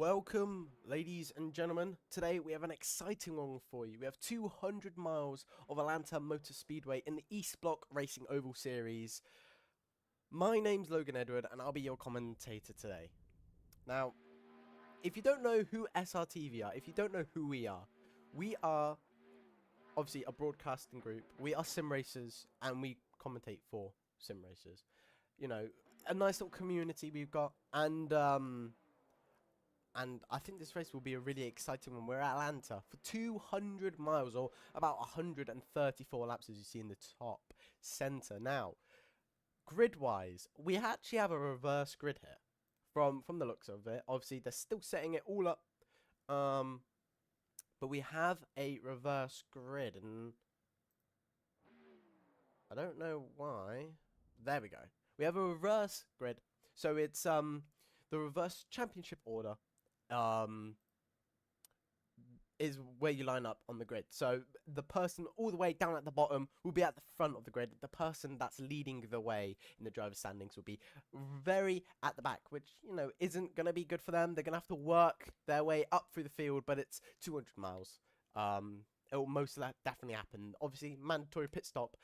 Welcome, ladies and gentlemen. Today we have an exciting one for you. We have 200 miles of Atlanta Motor Speedway in the East Block Racing Oval Series. My name's Logan Edward, and I'll be your commentator today. Now, if you don't know who SRTV are, if you don't know who we are obviously a broadcasting group. We are sim racers, and we commentate for sim racers. You know, a nice little community we've got, and I think this race will be a really exciting one. We're at Atlanta for 200 miles, or about 134 laps, as you see in the top center. Now, grid-wise, we actually have a reverse grid here, from the looks of it. Obviously, they're still setting it all up, but we have a reverse grid, and I don't know why. There we go. We have a reverse grid, so it's the reverse championship order. Is where you line up on the grid. So the person all the way down at the bottom will be at the front of the grid. The person that's leading the way in the driver's standings will be very at the back, which, you know, isn't going to be good for them. They're going to have to work their way up through the field, but it's 200 miles. It will most definitely happen. Obviously, mandatory pit stop.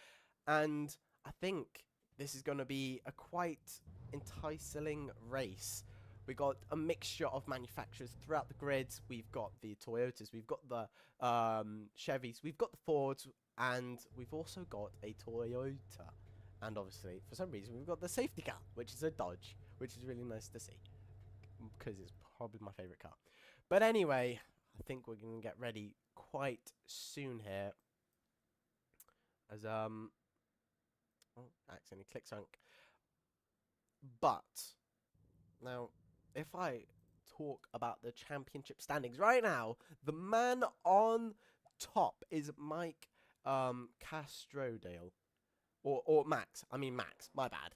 And I think this is going to be a quite enticing race. We got a mixture of manufacturers throughout the grid. We've got the Toyotas, we've got the Chevys, we've got the Fords, and we've also got a Toyota. And obviously, for some reason, we've got the safety car, which is a Dodge, which is really nice to see, because it's probably my favourite car. But anyway, I think we're going to get ready quite soon here. As, oh, accidentally clicked something. But, now, if I talk about the championship standings right now, the man on top is Mike Castrodale. Or Max. I mean Max. My bad.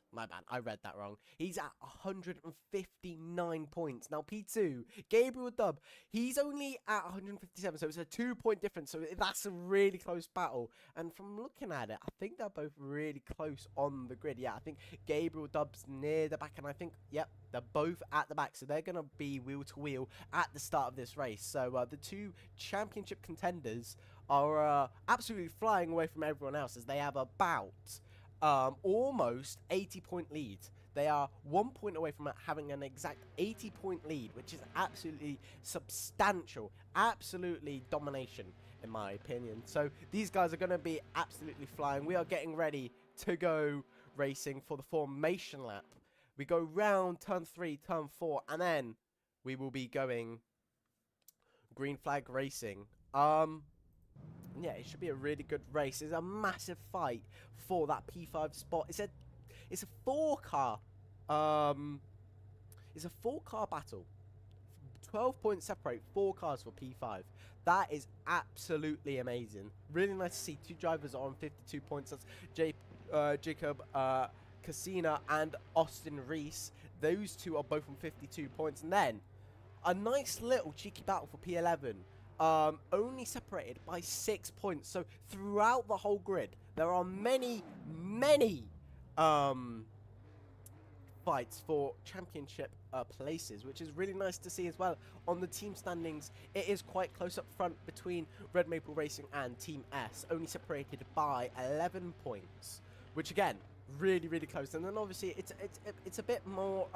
I read that wrong. He's at 159 points. Now P2, Gabriel Dubb, he's only at 157, so it's a 2-point difference. So that's a really close battle. And from looking at it, I think they're both really close on the grid. Yeah, I think Gabriel Dubb's near the back, and I think, yep, they're both at the back. So they're going to be wheel to wheel at the start of this race. So the two championship contenders are absolutely flying away from everyone else, as they have about almost 80-point lead. They are 1 point away from having an exact 80-point lead, which is absolutely substantial, absolutely domination in my opinion. So these guys are going to be absolutely flying. We are getting ready to go racing for the formation lap. We go round turn 3, turn 4, and then we will be going green flag racing. Yeah, it should be a really good race. It's a massive fight for that P5 spot. It's a four-car battle. 12 points separate 4 cars for P5. That is absolutely amazing. Really nice to see. 2 drivers are on 52 points. That's Jacob Casina and Austin Reese. Those two are both on 52 points. And then a nice little cheeky battle for P11. Only separated by 6 points. So throughout the whole grid, there are many fights for championship places, which is really nice to see as well. On the team standings, it is quite close up front between Red Maple Racing and Team S, only separated by 11 points, which again, really close. And then obviously it's a bit more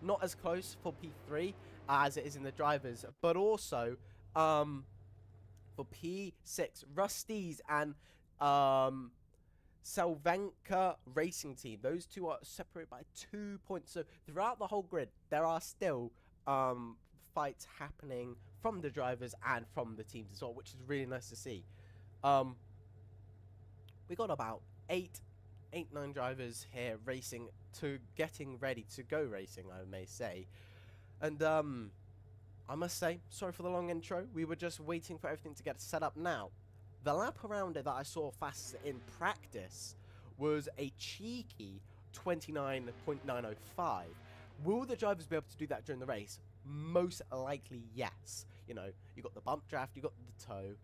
not as close for P3 as it is in the drivers, but also for P6, Rusty's and Salvenka Racing Team. Those two are separated by 2 points. So throughout the whole grid, there are still fights happening from the drivers and from the teams as well, which is really nice to see. We got about 9 drivers here racing to getting ready to go racing, I may say. And I must say, sorry for the long intro. We were just waiting for everything to get set up now. The lap around it that I saw fastest in practice was a cheeky 29.905. Will the drivers be able to do that during the race? Most likely, yes. You know, you got the bump draft, you got the toe.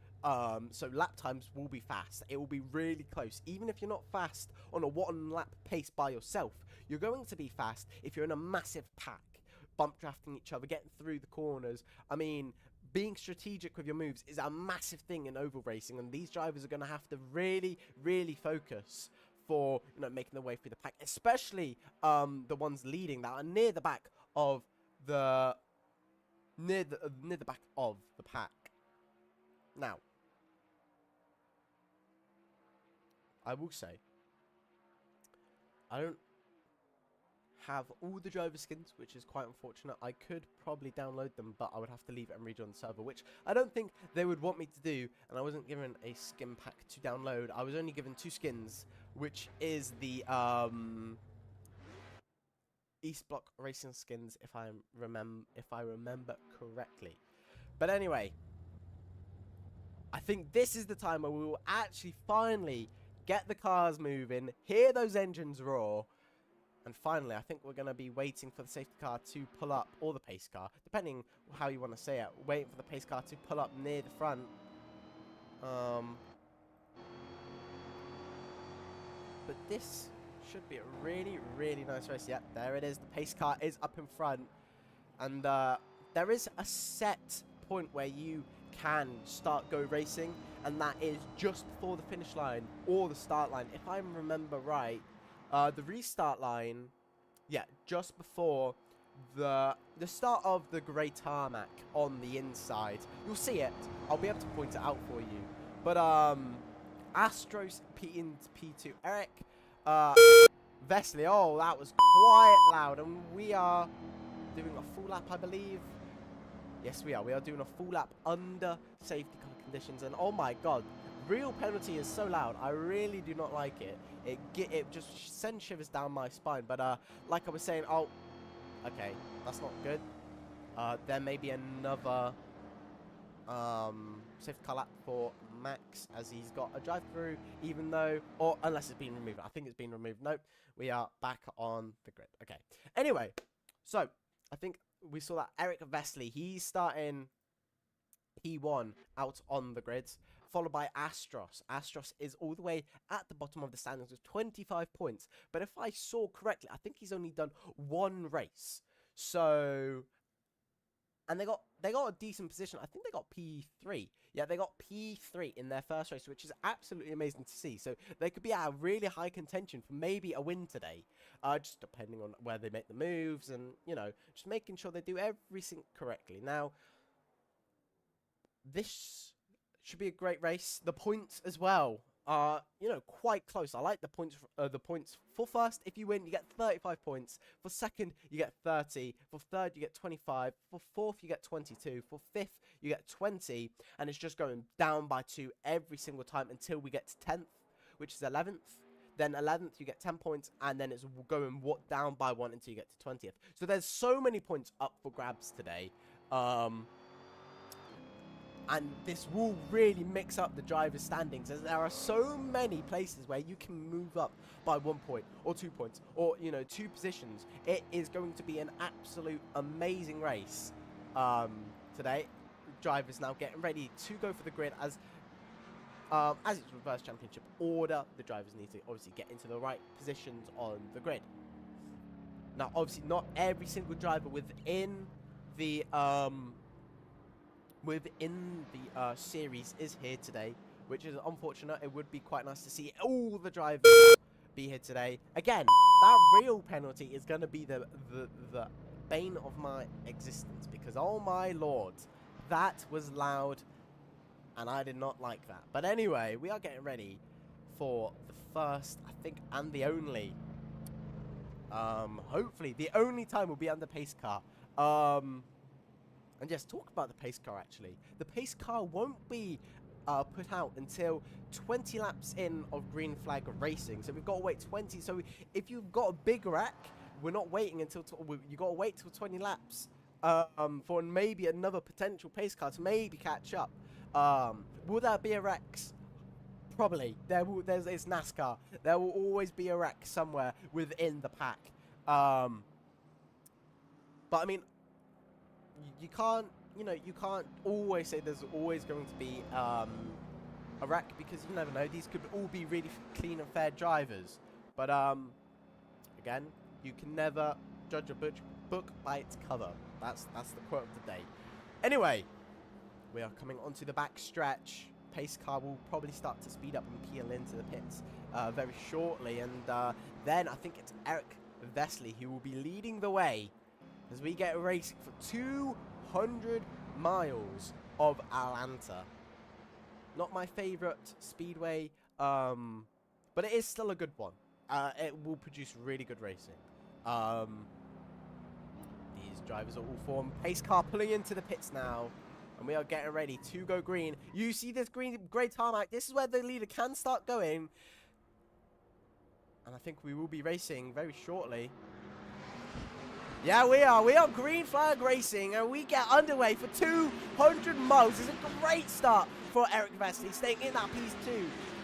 So lap times will be fast. It will be really close. Even if you're not fast on a 1 lap pace by yourself, you're going to be fast if you're in a massive pack. bump drafting each other, getting through the corners. I mean, being strategic with your moves is a massive thing in oval racing, and these drivers are going to have to really, really focus for, you know, making their way through the pack, especially the ones leading that are near the back of the near the back of the pack. Now, I will say, I don't have all the driver skins, which is quite unfortunate. I could probably download them, but I would have to leave it and rejoin the server, which I don't think they would want me to do, and I wasn't given a skin pack to download. I was only given 2 skins, which is the East Block Racing skins, if I remember correctly. But anyway, I think this is the time where we will actually finally get the cars moving, hear those engines roar, and finally, I think we're going to be waiting for the safety car to pull up, or the pace car, depending how you want to say it, waiting for the pace car to pull up near the front. But this should be a really, really nice race. Yeah, there it is. The pace car is up in front. And there is a set point where you can start go racing, and that is just before the finish line or the start line. If I remember right, the restart line, yeah, just before the start of the grey tarmac on the inside. You'll see it. I'll be able to point it out for you. But Astros into P2. Eric Vesely. Oh, that was quite loud. And we are doing a full lap, I believe. Yes, we are. We are doing a full lap under safety car conditions. And oh my god, real penalty is so loud. I really do not like it. It just sends shivers down my spine. But like I was saying, oh, okay, that's not good. There may be another safety car lap for Max, as he's got a drive-through, even though, or unless it's been removed. I think it's been removed. Nope, we are back on the grid. Okay. Anyway, so I think we saw that Eric Vesely, he's starting P1 out on the grids, followed by Astros. Astros is all the way at the bottom of the standings with 25 points. But if I saw correctly, I think he's only done 1 race. So, and they got a decent position. I think they got P3. Yeah, they got P3 in their first race, which is absolutely amazing to see. So they could be at a really high contention for maybe a win today. Just depending on where they make the moves and, you know, just making sure they do everything correctly. Now, this should be a great race. The points as well are, you know, quite close. I like the points. The points for first, if you win, you get 35 points. For second, you get 30. For third, you get 25. For fourth, you get 22. For fifth, you get 20. And it's just going down by 2 every single time until we get to 10th, which is 11th. Then 11th, you get 10 points, and then it's going down by 1 until you get to 20th. So there's so many points up for grabs today. And this will really mix up the driver's standings, as there are so many places where you can move up by 1 point or 2 points or, you know, 2 positions. It is going to be an absolute amazing race today. Drivers now getting ready to go for the grid as it's reverse championship order. The drivers need to obviously get into the right positions on the grid. Now, obviously, not every single driver within the series is here today, which is unfortunate. It would be quite nice to see all the drivers be here today. Again, that real penalty is going to be the bane of my existence, because oh my lord, that was loud and I did not like that. But anyway, we are getting ready for the first, I think, and the only, hopefully the only time we'll be under pace car. And yes, talk about the pace car actually. The pace car won't be put out until 20 laps in of green flag racing. So we've got to wait 20. So if you've got a big wreck, we're not waiting until you got to wait till 20 laps for maybe another potential pace car to maybe catch up. Will there be a wreck? Probably. It's NASCAR. There will always be a wreck somewhere within the pack. But I mean, you can't always say there's always going to be a wreck, because you never know. These could all be really clean and fair drivers. But again, you can never judge a book book by its cover. That's the quote of the day. Anyway, we are coming onto the back stretch. Pace car will probably start to speed up and peel into the pits very shortly. And then I think it's Eric Vesely who will be leading the way as we get racing for 200 miles of Atlanta. Not my favorite speedway, but it is still a good one. It will produce really good racing. These drivers are all formed. Pace car pulling into the pits now. And we are getting ready to go green. You see this grey tarmac. This is where the leader can start going. And I think we will be racing very shortly. Yeah, we are. We are green flag racing. And we get underway for 200 miles. It's a great start for Eric Vesely, staying in that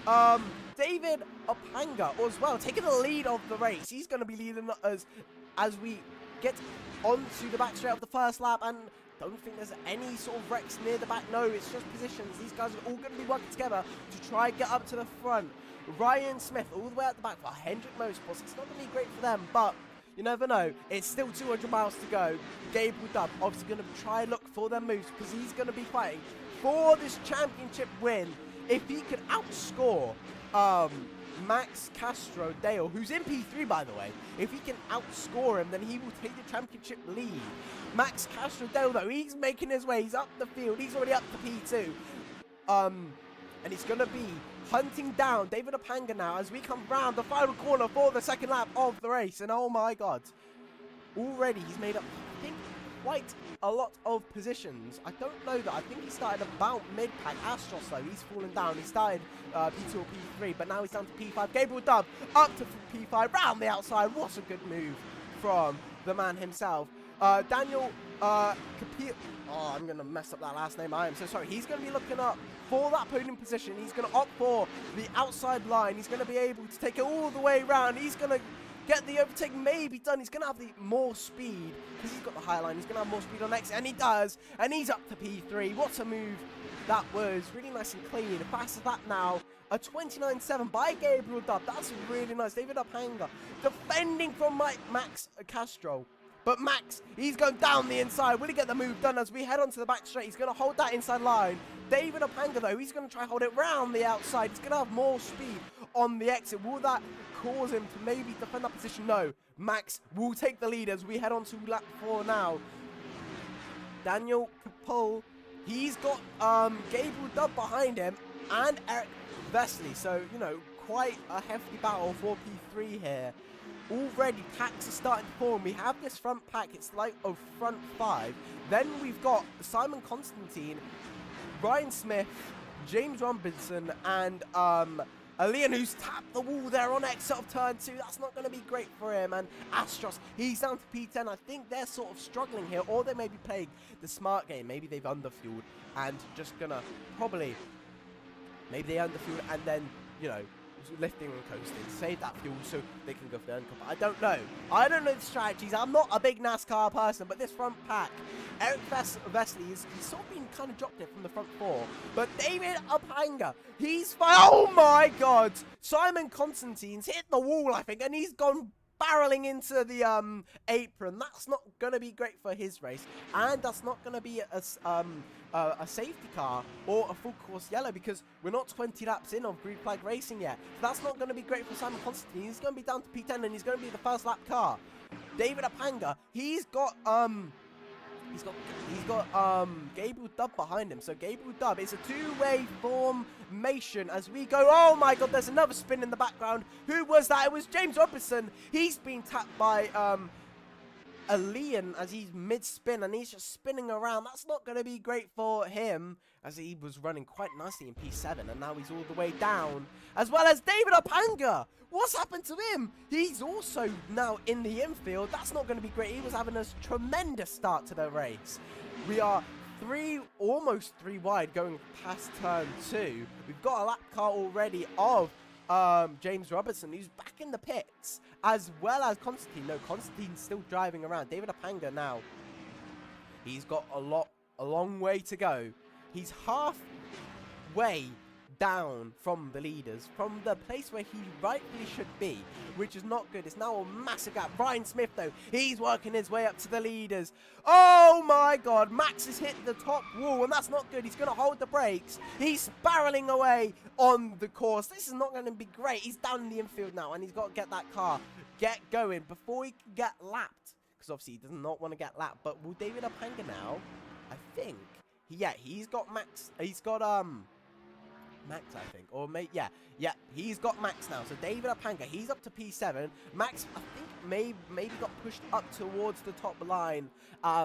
P2. David Opanga as well, taking the lead of the race. He's going to be leading us as we get onto the back straight of the first lap. And don't think there's any sort of wrecks near the back. No, it's just positions. These guys are all going to be working together to try and get up to the front. Ryan Smith all the way at the back for Hendrick Motorsports. It's not going to be great for them, but you never know. It's still 200 miles to go. Gabriel Dubb obviously going to try and look for their moves because he's going to be fighting for this championship win. If he could outscore Max Castro Dale, who's in P3 by the way, if he can outscore him, then he will take the championship lead. Max Castro Dale though, he's making his way, he's up the field, he's already up to P2. And he's going to be hunting down David Opanga now as we come round the final corner for the second lap of the race. And oh my god, already he's made up, I think, quite a lot of positions. I don't know that. I think he started about mid-pack. Astros though, he's fallen down. He started P2 or P3, but now he's down to P5. Gabriel Dubb up to P5, round the outside. What a good move from the man himself. Daniel Capil. Oh, I'm going to mess up that last name. I am so sorry. He's going to be looking up for that podium position. He's going to opt for the outside line. He's going to be able to take it all the way around. He's going to get the overtake maybe done. He's going to have the more speed because he's got the high line. He's going to have more speed on exit, and he does. And he's up to P3. What a move that was. Really nice and clean. Fast as that now. A 29.7 by Gabriel Dubb. That's really nice. David Opanga defending from Max Castro. But Max, he's going down the inside. Will he get the move done as we head onto the back straight? He's going to hold that inside line. David Opanga, though, he's going to try and hold it round the outside. He's going to have more speed on the exit. Will that cause him to maybe defend that position? No. Max will take the lead as we head on to lap 4 now. Daniel Capul, he's got Gabriel Dubb behind him and Eric Vesely. So, you know, quite a hefty battle for P3 here. Already packs are starting to form. We have this front pack. It's like a front 5. Then we've got Simon Constantine, Ryan Smith, James Robinson, and Alian, who's tapped the wall there on exit of turn 2. That's not going to be great for him. And Astros, he's down to P10. I think they're sort of struggling here, or they may be playing the smart game. Maybe they've underfueled and just going to probably, maybe they underfueled and then, you know, lifting and coasting, save that fuel so they can go for the undercut. I don't know. I don't know the strategies. I'm not a big NASCAR person, but this front pack, Eric Vesely, he's sort of been kind of dropped it from the front 4. But David Opanga, he's fine. Oh my god! Simon Constantine's hit the wall, I think, and he's gone barreling into the apron. That's not going to be great for his race, and that's not going to be a safety car or a full course yellow because we're not 20 laps in of green flag racing yet. So that's not going to be great for Simon Constantine. He's going to be down to P10 and he's going to be the first lap car. David Opanga, he's got Gabriel Dubb behind him. So Gabriel Dubb, it's a two-way formation as we go. Oh my god, there's another spin in the background. Who was that? It was James Robinson. He's been tapped by Alian as he's mid-spin and he's just spinning around. That's not going to be great for him as he was running quite nicely in P7 and now he's all the way down. As well as David Opanga. What's happened to him? He's also now in the infield. That's not going to be great. He was having a tremendous start to the race. We are almost three wide going past turn 2. We've got a lap car already of James Robertson, who's back in the pits, as well as Constantine. No, Constantine's still driving around. David Opanga now, he's got a long way to go. He's halfway down from the leaders, from the place where he rightfully should be, which is not good. It's now a massive gap. Ryan Smith, though, he's working his way up to the leaders. Oh my God, Max has hit the top wall, and that's not good. He's going to hold the brakes. He's spiraling away on the course. This is not going to be great. He's down in the infield now, and he's got to get that car going before he can get lapped, because obviously he does not want to get lapped. But will David Apanga now, I think, yeah, he's got Max. He's got Max, I think, or yeah, he's got Max now. So David Apanga, he's up to P7. Max, I think, maybe got pushed up towards the top line,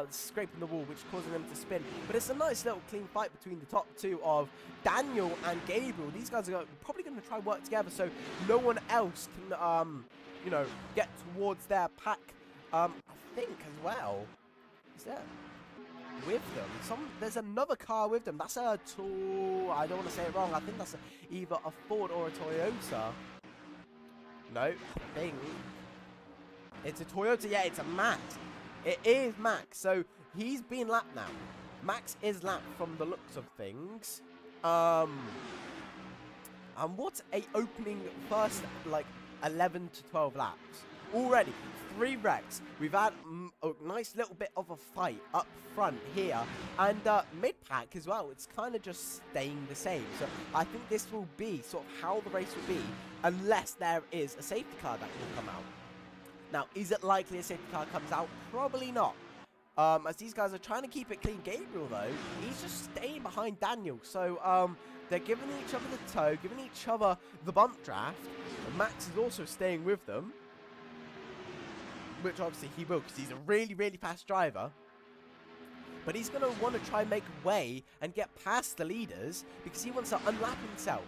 scraping the wall, which is causing them to spin. But it's a nice little clean fight between the top two of Daniel and Gabriel. These guys are probably going to try work together, so no one else can, you know, get towards their pack. I think as well. Is there? With them, there's another car with them. That's a I don't want to say it wrong. I think that's either a Ford or a Toyota. No, I think it's a Toyota. Yeah, it's a Max. It is Max. So he's been lapped now. Max is lapped from the looks of things. And what's a opening first, like 11 to 12 laps already? 3 wrecks. We've had a nice little bit of a fight up front here, and mid-pack as well. It's kind of just staying the same. So I think this will be sort of how the race will be, unless there is a safety car that will come out. Now, is it likely a safety car comes out? Probably not. As these guys are trying to keep it clean. Gabriel, though, he's just staying behind Daniel. So they're giving each other the tow, giving each other the bump draft. And Max is also staying with them, which obviously he will, because he's a really, really fast driver. But he's going to want to try and make way and get past the leaders, because he wants to unlap himself.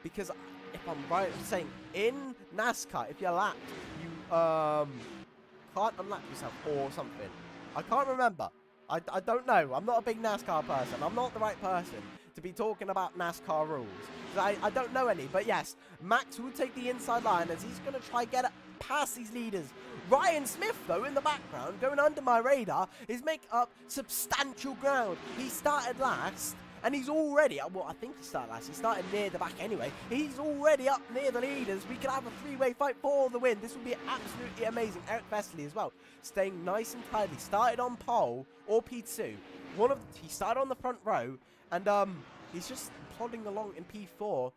Because if I'm right in saying, in NASCAR, if you're lapped, you can't unlap yourself or something. I can't remember. I don't know. I'm not a big NASCAR person. I'm not the right person to be talking about NASCAR rules. I don't know any. But yes, Max will take the inside line as he's going to try and get past these leaders. Ryan Smith, though, in the background, going under my radar, is making up substantial ground. He started last, and he's already, well, I think he started last. He started near the back anyway. He's already up near the leaders. We could have a 3-way fight for the win. This would be absolutely amazing. Eric Vesely as well, staying nice and tidy. Started on pole, or P2. He started on the front row, and he's just plodding along in P4.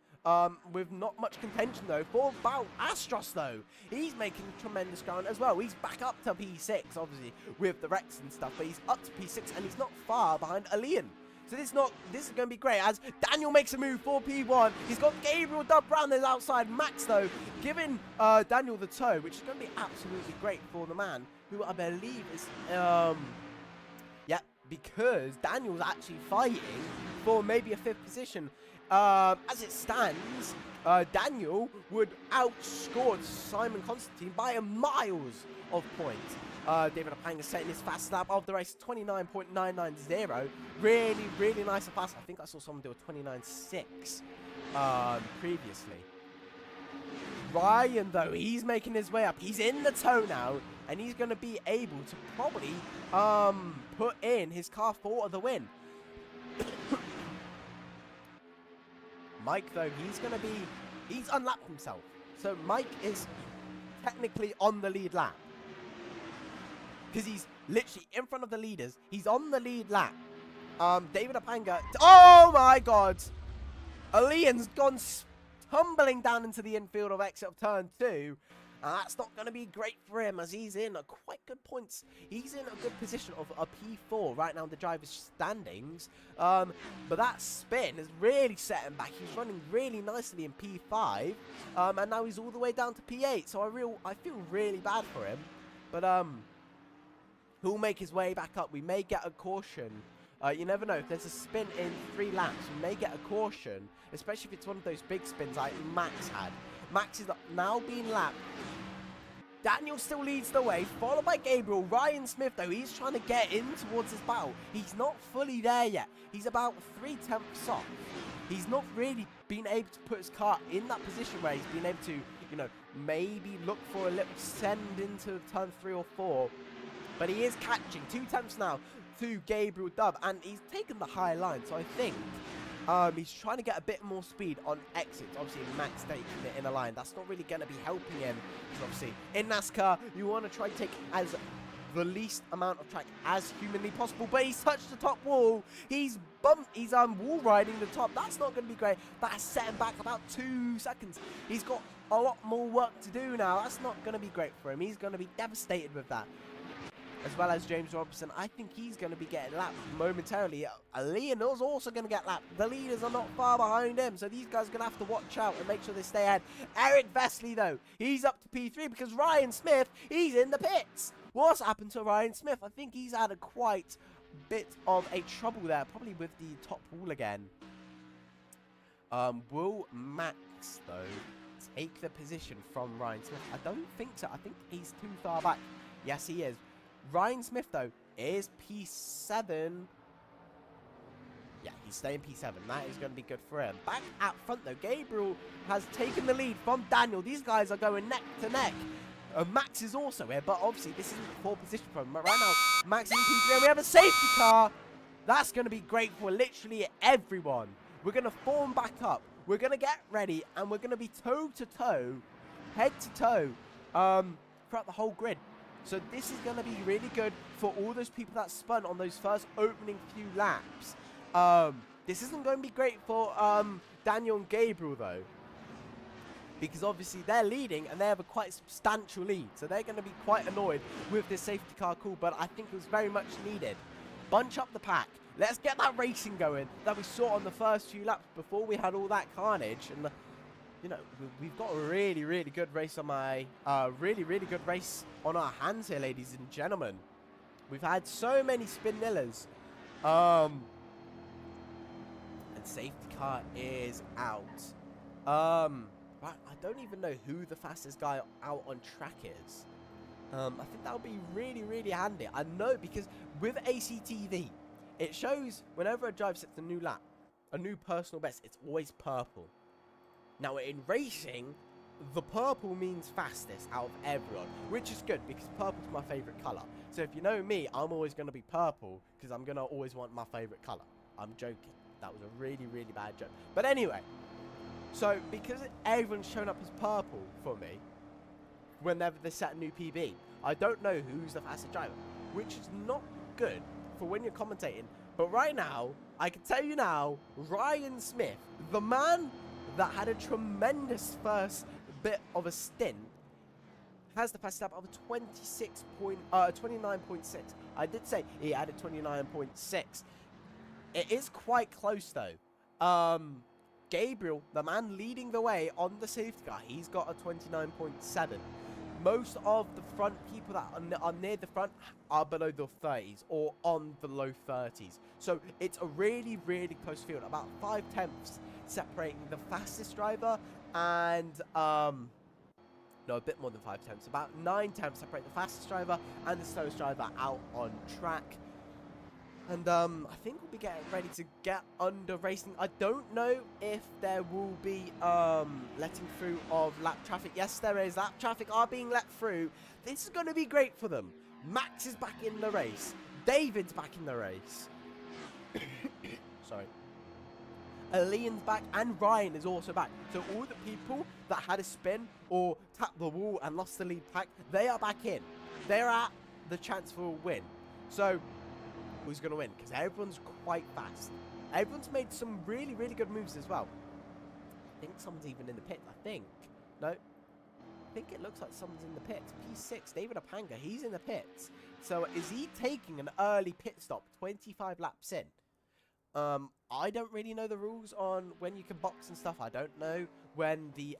With not much contention, though, for Astros, though. He's making tremendous ground as well. He's back up to P6, obviously, with the wrecks and stuff, but he's up to P6, and he's not far behind Alian. So this is going to be great, as Daniel makes a move for P1. He's got Gabriel Dub Brown there outside. Max, though, giving Daniel the tow, which is going to be absolutely great for the man, who I believe is, yeah, because Daniel's actually fighting for maybe a 5th position. As it stands, Daniel would outscore Simon Constantine by a miles of points. David Apanga setting his fast lap of the race, 29.990. Really, really nice and fast. I think I saw someone do a 29.6 previously. Ryan, though, he's making his way up. He's in the tow now, and he's going to be able to probably put in his car for the win. Mike, though, he's unlapped himself. So Mike is technically on the lead lap, because he's literally in front of the leaders. He's on the lead lap. David Apanga, oh my God, Alian's gone tumbling down into the infield of exit of turn 2. That's not going to be great for him, as he's in a quite good points. He's in a good position of a P4 right now in the driver's standings. But that spin is really setting back. He's running really nicely in P5. And now he's all the way down to P8. So I feel really bad for him. But he'll make his way back up. We may get a caution. You never know. If there's a spin in 3 laps, we may get a caution. Especially if it's one of those big spins like Max had. Max is now being lapped. Daniel still leads the way, followed by Gabriel. Ryan Smith, though, he's trying to get in towards his battle. He's not fully there yet. He's about 3/10 off. He's not really been able to put his car in that position where he's been able to, you know, maybe look for a little send into turn 3 or 4. But he is catching 2 tenths now to Gabriel Dub, and he's taken the high line. So I think He's trying to get a bit more speed on exits. Obviously, Max taking it in a line. That's not really going to be helping him. Because obviously, in NASCAR, you want to try to take as the least amount of track as humanly possible. But he's touched the top wall. He's bumped. He's wall riding the top. That's not going to be great. That's set him back about 2 seconds. He's got a lot more work to do now. That's not going to be great for him. He's going to be devastated with that. As well as James Robinson, I think he's going to be getting lapped momentarily. Leonel's also going to get lapped. The leaders are not far behind him, so these guys are going to have to watch out and make sure they stay ahead. Eric Vesely, though, he's up to P3 because Ryan Smith, he's in the pits. What's happened to Ryan Smith? I think he's had a quite bit of a trouble there, probably with the top wall again. Will Max, though, take the position from Ryan Smith? I don't think so. I think he's too far back. Yes, he is. Ryan Smith, though, is P7. Yeah, he's staying P7. That is going to be good for him. Back out front, though, Gabriel has taken the lead from Daniel. These guys are going neck to neck. Max is also here, but obviously this isn't the pole position for him. Right now, Max is in P3, and we have a safety car. That's going to be great for literally everyone. We're going to form back up. We're going to get ready, and we're going to be toe-to-toe, head-to-toe, throughout the whole grid. So this is going to be really good for all those people that spun on those first opening few laps. This isn't going to be great for Daniel and Gabriel, though. Because obviously they're leading and they have a quite substantial lead. So they're going to be quite annoyed with this safety car call. But I think it was very much needed. Bunch up the pack. Let's get that racing going that we saw on the first few laps before we had all that carnage. And you know, we've got a really, really good race on my, really good race on our hands here, ladies and gentlemen. We've had so many Spinillas. And safety car is out. Right, I don't even know who the fastest guy out on track is. I think that would be really, really handy. I know because with ACTV, it shows whenever a driver sets a new lap, a new personal best, it's always purple. Now, in racing, the purple means fastest out of everyone, which is good because purple's my favourite colour. So if you know me, I'm always going to be purple because I'm going to always want my favourite colour. I'm joking. That was a really, really bad joke. But anyway, so because everyone's shown up as purple for me, whenever they set a new PB, I don't know who's the fastest driver, which is not good for when you're commentating. But right now, I can tell you now, Ryan Smith, the man that had a tremendous first bit of a stint, has the fastest lap of a 29.6. I did say he had a 29.6. It is quite close though. Gabriel, the man leading the way on the safety car, he's got a 29.7. Most of the front people that are near the front are below the 30s or on the low 30s. So it's a really, really close field. About 5/10 separating the fastest driver and, no, a bit more than 5/10. About 9/10 separate the fastest driver and the slowest driver out on track. And I think we'll be getting ready to get under racing. I don't know if there will be letting through of lap traffic. Yes, there is. Lap traffic are being let through. This is going to be great for them. Max is back in the race. David's back in the race. Sorry. Leon's back and Ryan is also back. So all the people that had a spin or tapped the wall and lost the lead pack, they are back in. They're at the chance for a win. So who's going to win? Because everyone's quite fast. Everyone's made some really, really good moves as well. I think someone's even in the pit. I think. No. I think it looks like someone's in the pits. P6, David Apanga, he's in the pits. So is he taking an early pit stop 25 laps in? I don't really know the rules on when you can box and stuff. I don't know when the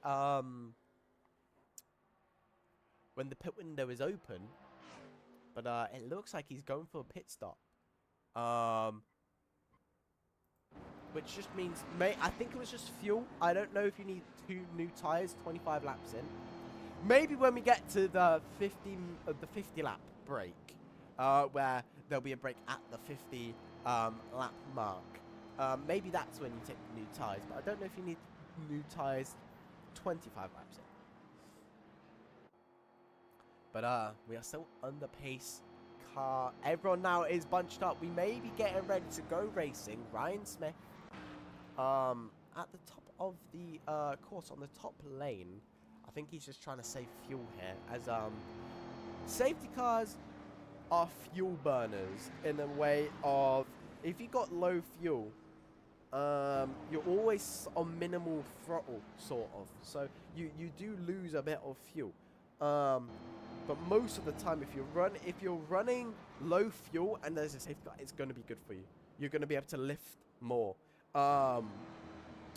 pit window is open. But it looks like he's going for a pit stop. Which just means, I think it was just fuel. I don't know if you need 2 new tires 25 laps in. Maybe when we get to the 50 lap break, where there'll be a break at the 50 lap mark. Maybe that's when you take new tires, but I don't know if you need new tires 25 laps in. But we are still under pace. Car. Everyone now is bunched up. We may be getting ready to go racing. Ryan Smith at the top of the course on the top lane. I think he's just trying to save fuel here, as safety cars are fuel burners in a way of, if you got low fuel, you're always on minimal throttle, sort of. So you do lose a bit of fuel. But most of the time, if you're running low fuel and there's a safety car, it's going to be good for you. You're going to be able to lift more.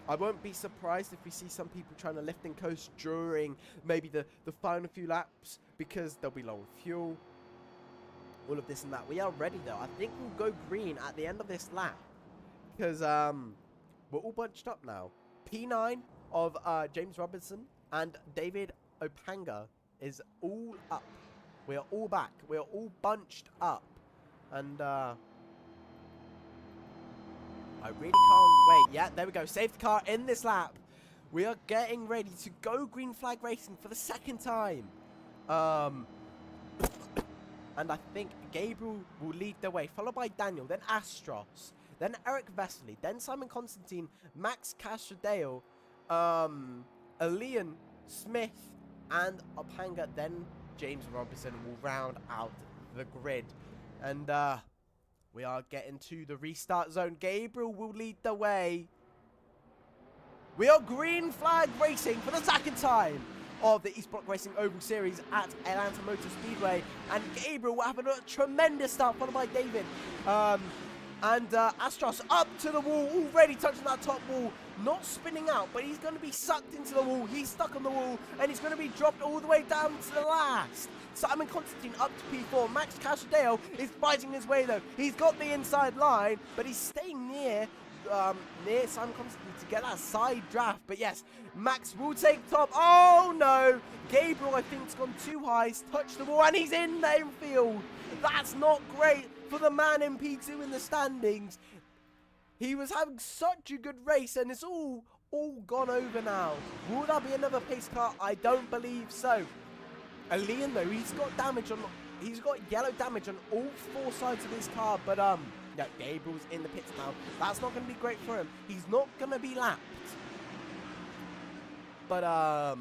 I won't be surprised if we see some people trying to lift and coast during maybe the final few laps, because they'll be low on fuel. All of this and that. We are ready though. I think we'll go green at the end of this lap, because we're all bunched up now. P9 of James Robinson and David Opanga is all up. We are all back. We are all bunched up, and I really can't wait. Yeah, there we go. Safety car in this lap. We are getting ready to go green flag racing for the second time. And I think Gabriel will lead the way, followed by Daniel, then Astros, then Eric Vesely, then Simon Constantine, Max Castrodale, Elian Smith, and Opanga. Then James Robinson will round out the grid. And we are getting to the restart zone. Gabriel will lead the way. We are green flag racing for the second time of the East Block Racing Oval Series at Atlanta Motor Speedway. And Gabriel will have a tremendous start, followed by David. Astros up to the wall, already touching that top wall. Not spinning out, but he's going to be sucked into the wall. He's stuck on the wall, and he's going to be dropped all the way down to the last. Simon Constantine up to P4. Max Castrodale is fighting his way, though. He's got the inside line, but he's staying near Simon Constantine to get that side draft. But yes, Max will take top. Oh, no. Gabriel, I think, has gone too high. He's touched the wall, and he's in the infield. That's not great for the man in P2 in the standings. He was having such a good race, and it's all gone over now. Will there be another pace car? I don't believe so. Elian, though, he's got yellow damage on all four sides of his car, but yeah, Gabriel's in the pits now. That's not going to be great for him. He's not going to be lapped, but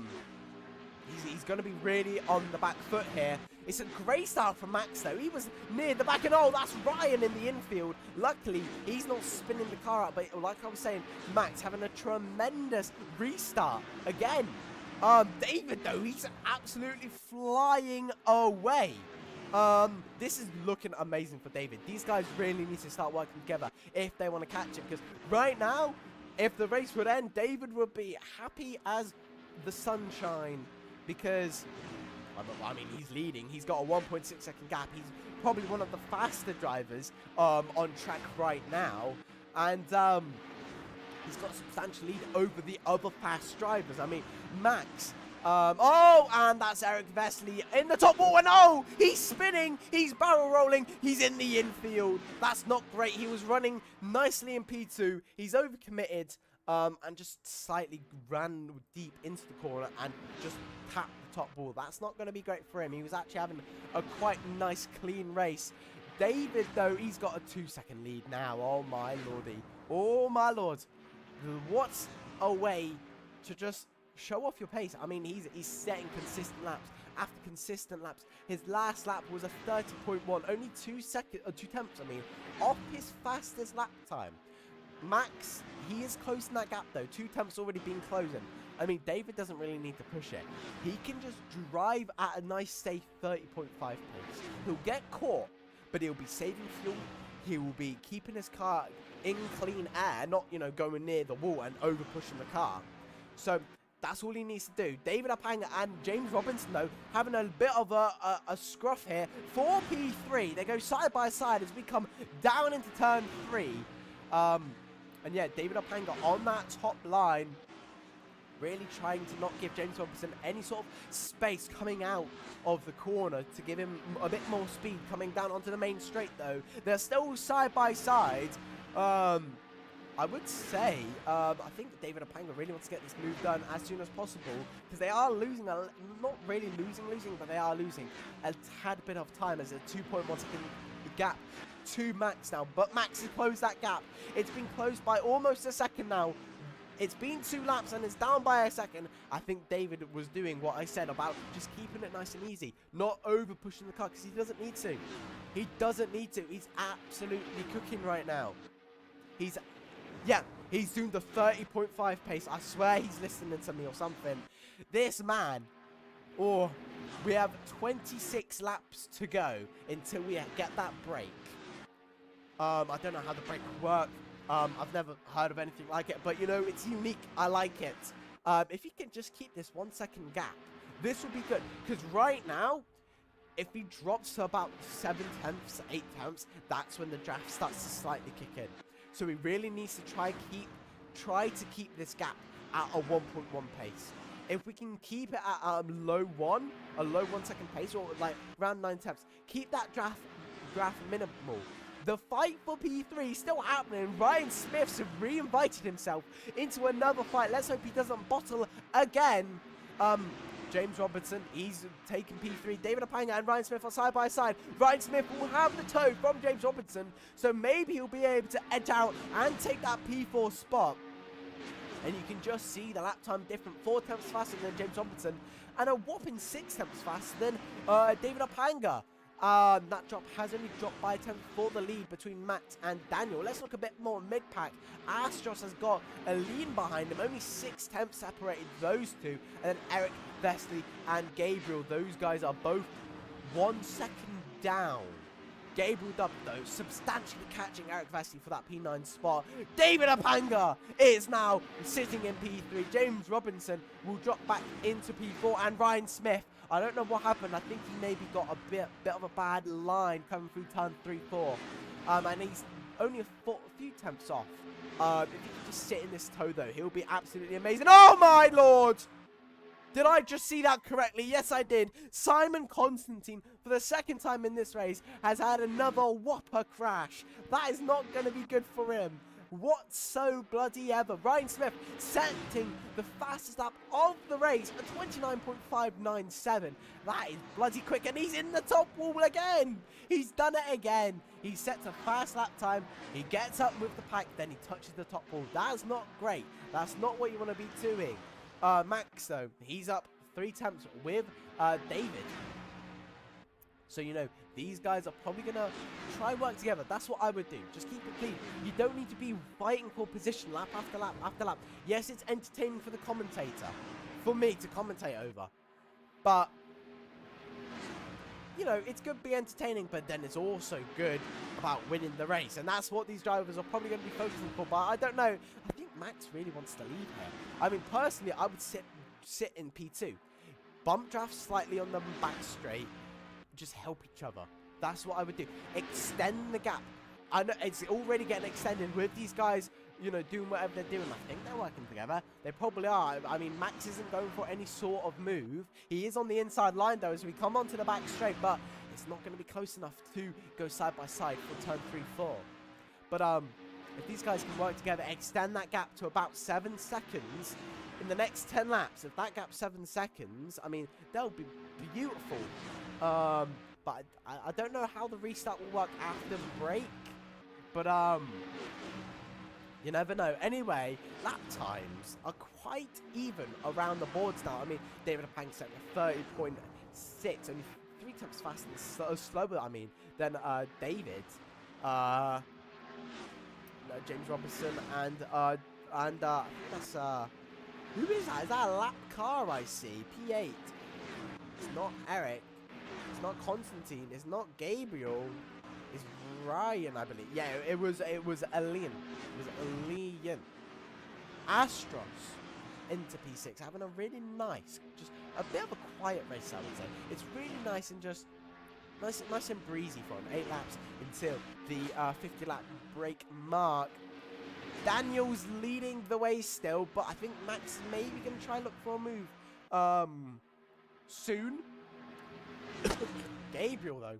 he's going to be really on the back foot here. It's a great start from Max, though. He was near the back, and oh, that's Ryan in the infield. Luckily, he's not spinning the car out, but like I was saying, Max having a tremendous restart again. David, though, he's absolutely flying away. This is looking amazing for David. These guys really need to start working together if they want to catch him, because right now, if the race would end, David would be happy as the sunshine, because I mean, he's leading. He's got a 1.6 second gap. He's probably one of the faster drivers on track right now, and he's got a substantial lead over the other fast drivers. I mean, Max. Oh, and that's Eric Vesely in the top wall, and oh, he's spinning, he's barrel rolling, he's in the infield. That's not great. He was running nicely in P2. He's overcommitted and just slightly ran deep into the corner and just tapped the top wall. That's not going to be great for him. He was actually having a quite nice, clean race. David, though, he's got a 2-second lead now. Oh, my lordy. Oh, my lord. What's a way to just show off your pace? I mean, he's setting consistent laps after consistent laps. His last lap was a 30.1, only 2 tenths, I mean, off his fastest lap time. Max, he is closing that gap, though. 2 tenths already been closing. I mean, David doesn't really need to push it. He can just drive at a nice, safe 30.5 pace. He'll get caught, but he'll be saving fuel. He will be keeping his car in clean air, not, you know, going near the wall and over pushing the car. So that's all he needs to do. David Opanga and James Robinson, though, having a bit of a scruff here. 4P3. They go side by side as we come down into turn 3. And yeah, David Opanga on that top line, really trying to not give James Robinson any sort of space coming out of the corner to give him a bit more speed coming down onto the main straight, though. They're still side by side. I would say, I think that David Opanga really wants to get this move done as soon as possible, because they are losing, not really losing, but they are losing a tad bit of time as a 2.1 second gap to Max now, but Max has closed that gap. It's been closed by almost a second now. It's been 2 laps and it's down by a second. I think David was doing what I said about just keeping it nice and easy, not over pushing the car, because he doesn't need to. He doesn't need to. He's absolutely cooking right now. He's doing the 30.5 pace. I swear he's listening to me or something. This man, we have 26 laps to go until we get that break. I don't know how the break will work. I've never heard of anything like it, but you know, it's unique. I like it. If he can just keep this 1 second gap, this will be good. Because right now, if he drops to about 7 tenths, 8 tenths, that's when the draft starts to slightly kick in. So he really needs to try to keep this gap at a 1.1 pace. If we can keep it at a low 1 second pace, or like around 9 tenths, keep that draft minimal. The fight for P3 is still happening. Ryan Smith's re-invited himself into another fight. Let's hope he doesn't bottle again. James Robertson, he's taking P3. David Apanga and Ryan Smith are side by side. Ryan Smith will have the toe from James Robertson, so maybe he'll be able to edge out and take that P4 spot. And you can just see the lap time different. 4 tenths faster than James Robertson, and a whopping 6 tenths faster than David Apanga. That drop has only dropped by a tenth for the lead between Max and Daniel. Let's look a bit more mid-pack. Astros has got a lead behind him. Only 6 tenths separated those two. And then Eric, Vesely, and Gabriel. Those guys are both 1 second down. Gabriel Dubb, though, substantially catching Eric Vesely for that P9 spot. David Apanga is now sitting in P3. James Robinson will drop back into P4. And Ryan Smith, I don't know what happened. I think he maybe got a bit of a bad line coming through turn 3-4. And he's only a few tenths off. If he can just sit in this toe, though, he'll be absolutely amazing. Oh, my Lord! Did I just see that correctly? Yes, I did. Simon Constantine, for the second time in this race, has had another whopper crash. That is not going to be good for him. What so bloody ever. Ryan Smith setting the fastest lap of the race at 29.597. That is bloody quick, and he's in the top wall again. He's done it again. He sets a fast lap time. He gets up with the pack, then he touches the top wall. That's not great. That's not what you want to be doing. Max, though, he's up 3 tenths with David. So, you know, these guys are probably going to try work together. That's what I would do. Just keep it clean. You don't need to be fighting for position lap after lap after lap. Yes, it's entertaining for the commentator, for me to commentate over. But, you know, it's good to be entertaining, but then it's also good about winning the race. And that's what these drivers are probably going to be focusing for. But I don't know. I think Max really wants to lead here. I mean, personally, I would sit in P2. Bump draft slightly on the back straight. Just help each other. That's what I would do. Extend the gap. I know it's already getting extended with these guys, you know, doing whatever they're doing. I think they're working together. They probably are. I mean, Max isn't going for any sort of move. He is on the inside line, though, as we come onto the back straight, but it's not going to be close enough to go side by side for turn 3-4. But if these guys can work together, extend that gap to about 7 seconds in the next 10 laps. If that gap's 7 seconds, I mean, that would be beautiful. But I don't know how the restart will work after the break. But, you never know. Anyway, lap times are quite even around the boards now. I mean, David Apang set a 30.6, only 3 tenths faster and slower, I mean, than David. James Robinson and I think that's, who is that? Is that a lap car I see? P8. It's not Eric. It's not Constantine. It's not Gabriel. It's Ryan, I believe. Yeah, it was Elian. It was Elian. Astros into P6, having a really nice, just a bit of a quiet race, I would say. It's really nice and just nice and breezy for him. 8 laps until the 50 lap break mark. Daniel's leading the way still, but I think Max is maybe going to try and look for a move soon. Gabriel, though,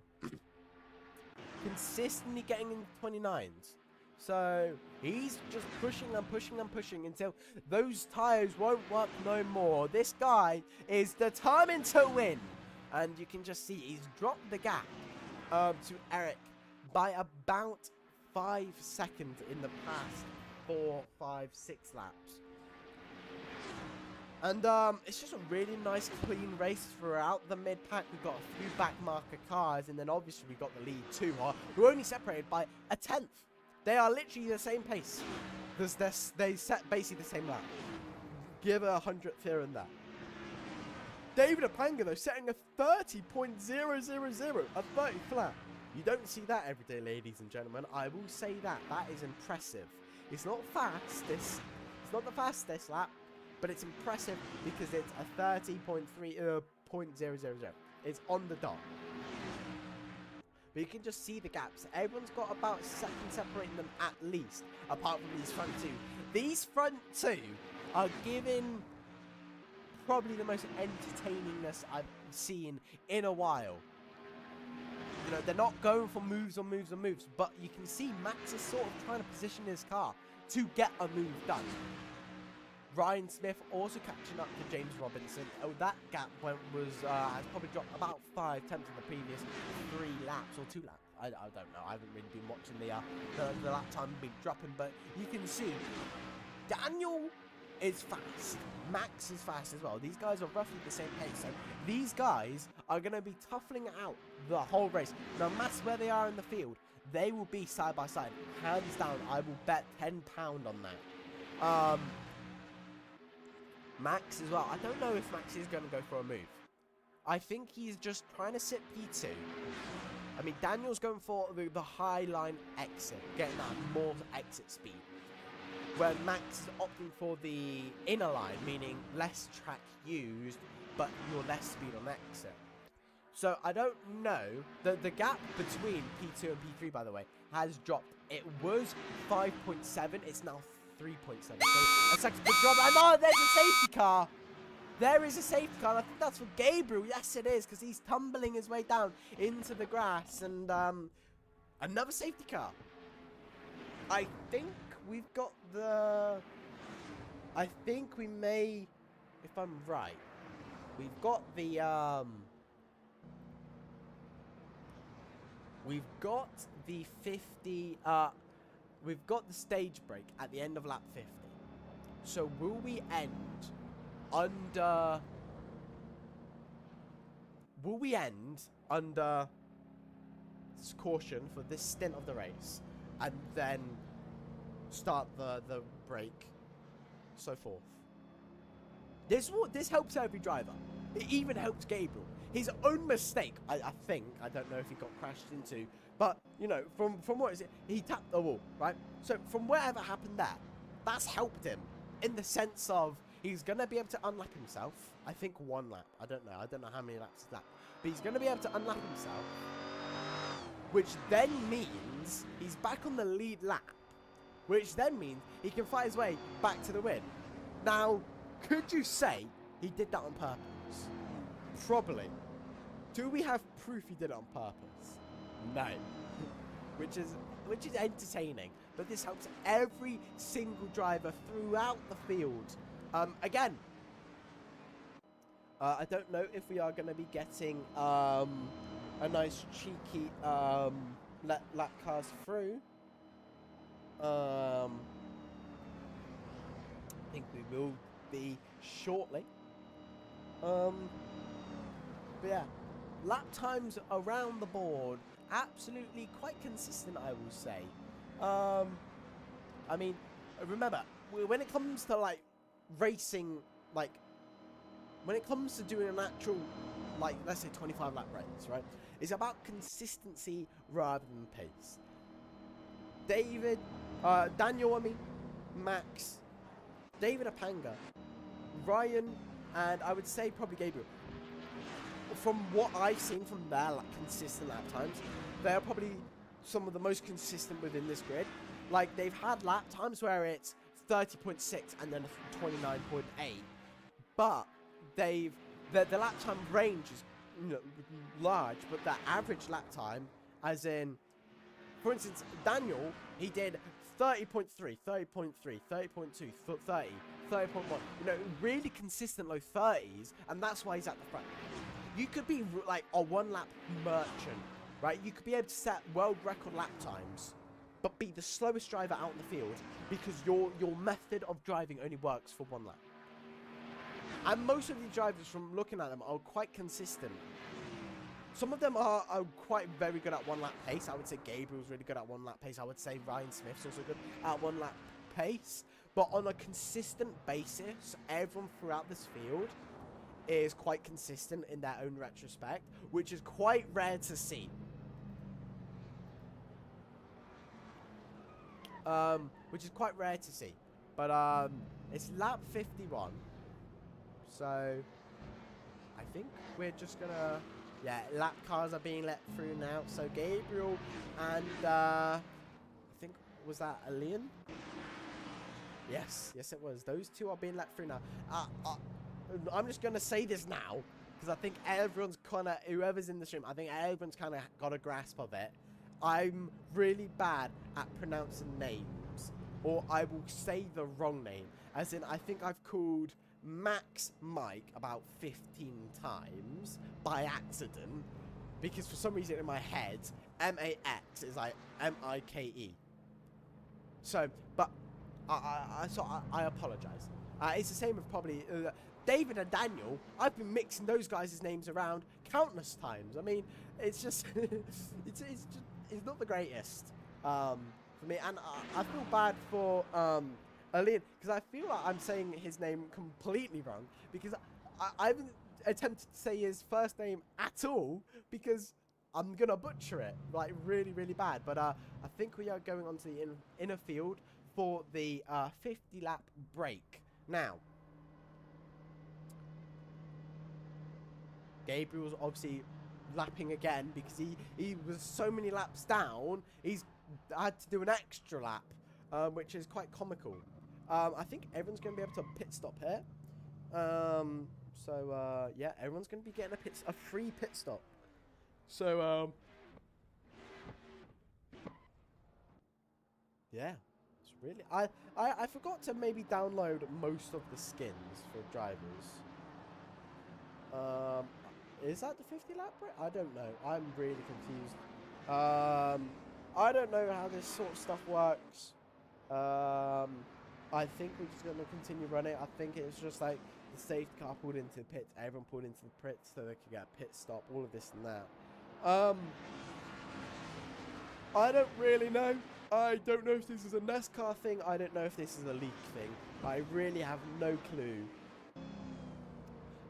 consistently getting in the 29s. So he's just pushing and pushing and pushing until those tyres won't work no more. This guy is determined to win. And you can just see he's dropped the gap to Eric by about 5 seconds in the past 4, 5, 6 laps. And it's just a really nice, clean race throughout the mid-pack. We've got a few back marker cars, and then obviously we got the lead too, who are only separated by a 10th. They are literally the same pace. They set basically the same lap. Give a 100th here and there. David Apanga, though, setting a 30.000, a 30 flat. You don't see that every day, ladies and gentlemen. I will say that. That is impressive. It's not fast. It's not the fastest lap, but it's impressive because it's a 30.000. It's on the dot. But you can just see the gaps. Everyone's got about a second separating them at least, apart from these front two. These front two are giving probably the most entertainingness I've seen in a while. You know, they're not going for moves on moves on moves, but you can see Max is sort of trying to position his car to get a move done. Ryan Smith also catching up to James Robinson. Oh, that gap has probably dropped about 5 tenths in the previous 3 laps or 2 laps. I don't know. I haven't really been watching the lap time been dropping, but you can see Daniel is fast. Max is fast as well. These guys are roughly the same pace. So these guys are going to be toughening out the whole race. No matter where they are in the field, they will be side by side. Hands down, I will bet £10 on that. Max as well. I don't know if Max is going to go for a move. I think he's just trying to sit P2. I mean, Daniel's going for the high line exit, getting that more exit speed. Where Max is opting for the inner line, meaning less track used, but you're less speed on exit. So I don't know. The gap between P2 and P3, by the way, has dropped. It was 5.7. It's now 3.7. So a second big drop. And oh, there's a safety car. There is a safety car. I think that's for Gabriel. Yes, it is, because he's tumbling his way down into the grass. And another safety car. I think we've got the... I think we may, if I'm right, we've got the... We've got the 50... we've got the stage break at the end of lap 50. So will we end under... Will we end under caution for this stint of the race and then start the break, so forth? This helps every driver. It even helps Gabriel. His own mistake, I think, I don't know if he got crashed into, but, you know, from what is it, he tapped the wall, right? So from whatever happened there, that's helped him in the sense of he's going to be able to unlap himself. I think 1 lap. I don't know how many laps is that. But he's going to be able to unlap himself, which then means he's back on the lead lap, which then means he can fight his way back to the win. Now, could you say he did that on purpose? Probably. Do we have proof he did it on purpose? No. which is entertaining. But this helps every single driver throughout the field. Again, I don't know if we are going to be getting a nice cheeky lap cars through. I think we will be shortly. But yeah, lap times around the board, absolutely quite consistent, I will say. I mean, remember, when it comes to, like, racing, like, when it comes to doing an actual, like, let's say 25 lap race, right? It's about consistency rather than pace. Daniel, Max, David Apanga, Ryan, and I would say probably Gabriel. From what I've seen from their consistent lap times, they're probably some of the most consistent within this grid. Like, they've had lap times where it's 30.6 and then 29.8, but the lap time range is, you know, large, but the average lap time, as in, for instance, Daniel, he did 30.3, 30.3, 30.2, 30, 30.1. You know, really consistent low 30s, and that's why he's at the front. You could be like a 1 lap merchant right? You could be able to set world record lap times, but be the slowest driver out in the field because your method of driving only works for one lap. And most of the drivers, from looking at them, are quite consistent. Some of them are quite very good at one lap pace. I would say Gabriel's really good at one lap pace. I would say Ryan Smith's also good at one lap pace. But on a consistent basis, everyone throughout this field is quite consistent in their own retrospect, which is quite rare to see. Which is quite rare to see. But it's lap 51. So I think we're just gonna, yeah, lap cars are being let through now. So Gabriel and I think, was that Alian? Yes, it was. Those two are being let through now. I'm just gonna say this now because I think everyone's kind of, whoever's in the stream, I think everyone's kind of got a grasp of it. I'm really bad at pronouncing names, or I will say the wrong name. As in, I think I've called Max Mike about 15 times by accident, because for some reason in my head, M-A-X is like M-I-K-E. So, but I apologize. It's the same with probably David and Daniel. I've been mixing those guys' names around countless times. I mean, it's just it's not the greatest for me, and I feel bad for Alian, because I feel like I'm saying his name completely wrong, because I haven't attempted to say his first name at all, because I'm gonna butcher it like really, really bad. But I think we are going on to the inner field for the 50 lap break now. Gabriel's obviously lapping again because he was so many laps down. He's had to do an extra lap, which is quite comical. I think everyone's going to be able to pit stop here. Yeah, everyone's going to be getting a free pit stop. So yeah, it's really, I forgot to maybe download most of the skins for drivers. Is that the 50 lap break? I don't know. I'm really confused. I don't know how this sort of stuff works. I think we're just going to continue running. I think it's just like the safety car pulled into the pits. Everyone pulled into the pits so they could get a pit stop. All of this and that. I don't really know. I don't know if this is a NASCAR thing. I don't know if this is a league thing. I really have no clue.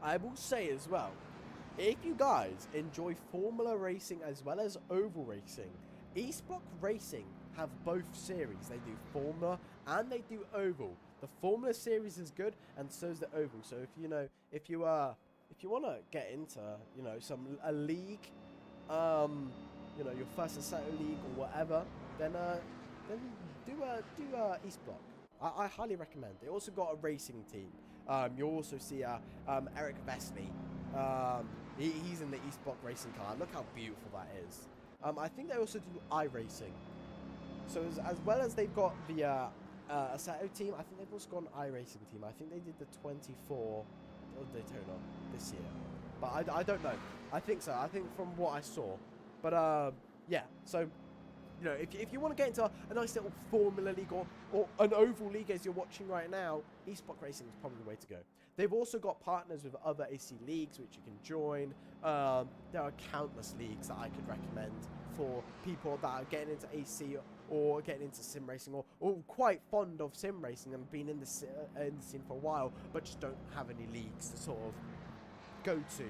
I will say as well, if you guys enjoy Formula racing as well as oval racing, Eastblock Racing have both series. They do Formula and they do oval. The Formula series is good, and so is the oval. So if you want to get into a league, your first Assetto league or whatever, then do Eastblock. I highly recommend. They also got a racing team. You'll also see Eric Vesely. He's in the Eastblock racing car. Look how beautiful that is. I think they also do iRacing. So as well as they've got the Assetto team, I think they've also got an iRacing team. I think they did the 24 Daytona this year. But I don't know. I think so. I think from what I saw. But yeah, so if you want to get into a nice little Formula League or an oval league as you're watching right now, Eastblock Racing is probably the way to go. They've also got partners with other AC leagues which you can join. There are countless leagues that I could recommend for people that are getting into AC or getting into sim racing or quite fond of sim racing and been in the scene for a while but just don't have any leagues to sort of go to.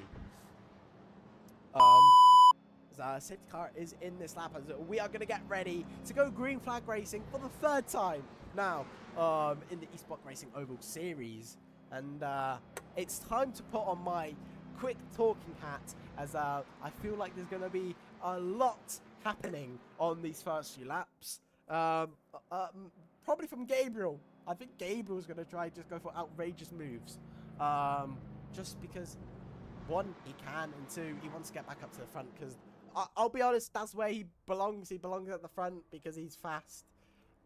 Safety car is in this lap as we are going to get ready to go green flag racing for the third time now in the Eastblock Racing Oval Series. And it's time to put on my quick talking hat as I feel like there's going to be a lot happening on these first few laps. Probably from Gabriel. I think Gabriel's going to try just go for outrageous moves. Just because, one, he can, and two, he wants to get back up to the front because I'll be honest, that's where he belongs. He belongs at the front because he's fast.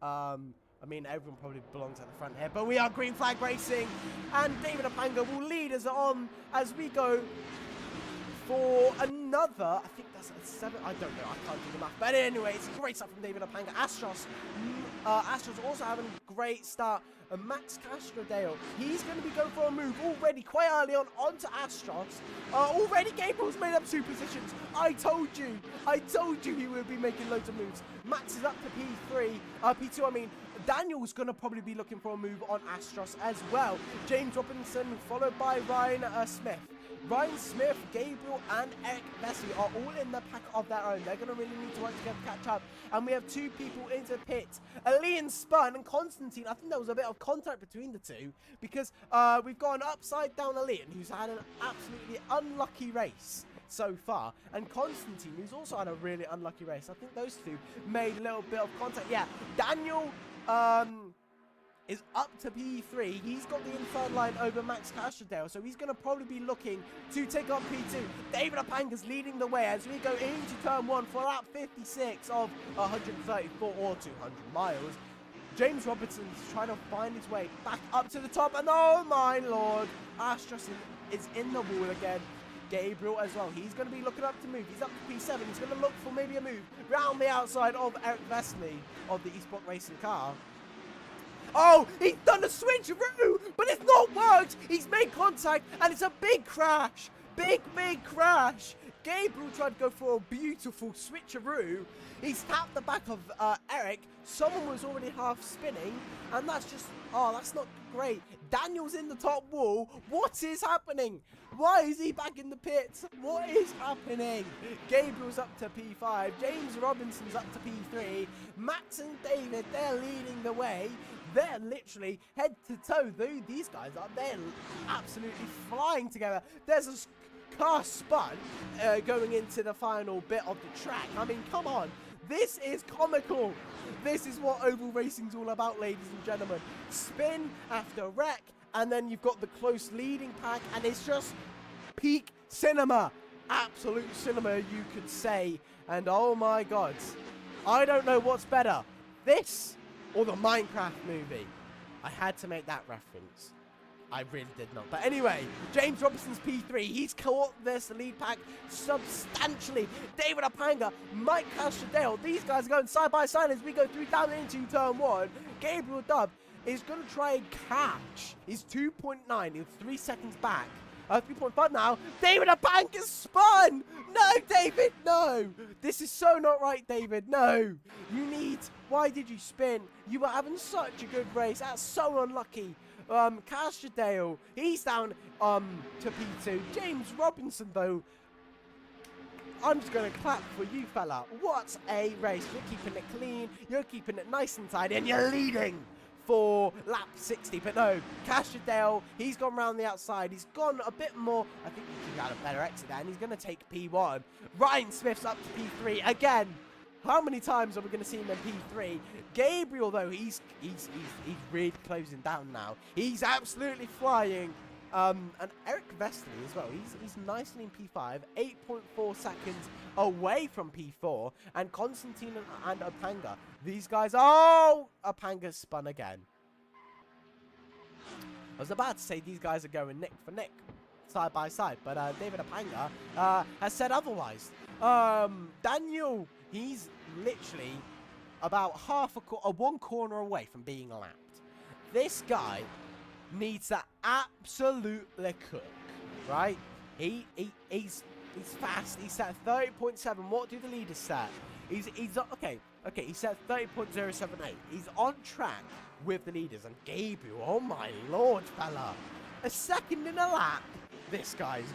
I mean, everyone probably belongs at the front here, but we are green flag racing, and David Apanga will lead us on as we go for another another, I think that's a 7, I don't know, I can't do the math. But anyway, it's a great start from David Apanga. Astros also having a great start. Max Castrodale, he's going to be going for a move already quite early on onto Astros. Already Gabriel's made up 2 positions. I told you he would be making loads of moves. Max is up to P2, I mean. Daniel's going to probably be looking for a move on Astros as well. James Robinson followed by Ryan Smith. Ryan Smith, Gabriel, and Eric Vesey are all in the pack of their own. They're going to really need to work together to catch up. And we have 2 people into the pit. Alian Spun and Constantine. I think there was a bit of contact between the 2. Because we've got an upside down Alian who's had an absolutely unlucky race so far. And Constantine, who's also had a really unlucky race. I think those 2 made a little bit of contact. Yeah, Daniel is up to P3. He's got the inside line over Max Castrodale, so he's going to probably be looking to take on P2. David Apanga's leading the way as we go into turn 1 for lap 56 of 134 or 200 miles. James Robinson's trying to find his way back up to the top, and oh my lord, Astros is in the wall again. Gabriel as well. He's going to be looking up to move. He's up to P7. He's going to look for maybe a move round the outside of Eric Vesely of the eSport Racing car. Oh, he's done a switcheroo, but it's not worked. He's made contact, and it's a big crash. Big crash. Gabriel tried to go for a beautiful switcheroo. He's tapped the back of Eric. Someone was already half spinning, and that's just, oh, that's not great. Daniel's in the top wall. What is happening? Why is he back in the pits? What is happening? Gabriel's up to P5. James Robinson's up to P3. Max and David, they're leading the way. They're literally head to toe. These guys are, they're absolutely flying together. There's a car spun going into the final bit of the track. I mean, come on. This is comical. This is what oval racing's all about, ladies and gentlemen. Spin after wreck, and then you've got the close leading pack, and it's just peak cinema. Absolute cinema, you could say. And oh my god, I don't know what's better, this or the Minecraft movie. I had to make that reference. I really did not. But anyway, James Robinson's P3. He's caught this lead pack substantially. David Apanga, Mike Castrodale. These guys are going side by side as we go through down into turn 1. Gabriel Dubb is going to try and catch. He's 2.9. He's 3 seconds back. 3.5 now. David Apanga spun. No, David, no. This is so not right, David. No. You need... Why did you spin? You were having such a good race. That's so unlucky. Castrodale, he's down to P2. James Robinson, though, I'm just going to clap for you, fella. What a race. You're keeping it clean. You're keeping it nice and tidy, and you're leading for lap 60. But no, Castrodale, he's gone round the outside. He's gone a bit more. I think he got a better exit there, and he's going to take P1. Ryan Smith's up to P3 again. How many times are we going to see him in P3? Gabriel, though, he's really closing down now. He's absolutely flying. And Eric Vesely as well. He's nicely in P5, 8.4 seconds away from P4. And Constantine and Apanga, these guys. Oh, Apanga's spun again. I was about to say these guys are going nick for nick, side by side, but David Apanga has said otherwise. Daniel, he's literally about one corner away from being lapped. This guy needs to absolutely cook, right? He's fast. He's set 30.7. What do the leaders set? He's okay. He set 30.078. He's on track with the leaders. And Gabriel, oh my lord, fella, a second in a lap. This guy's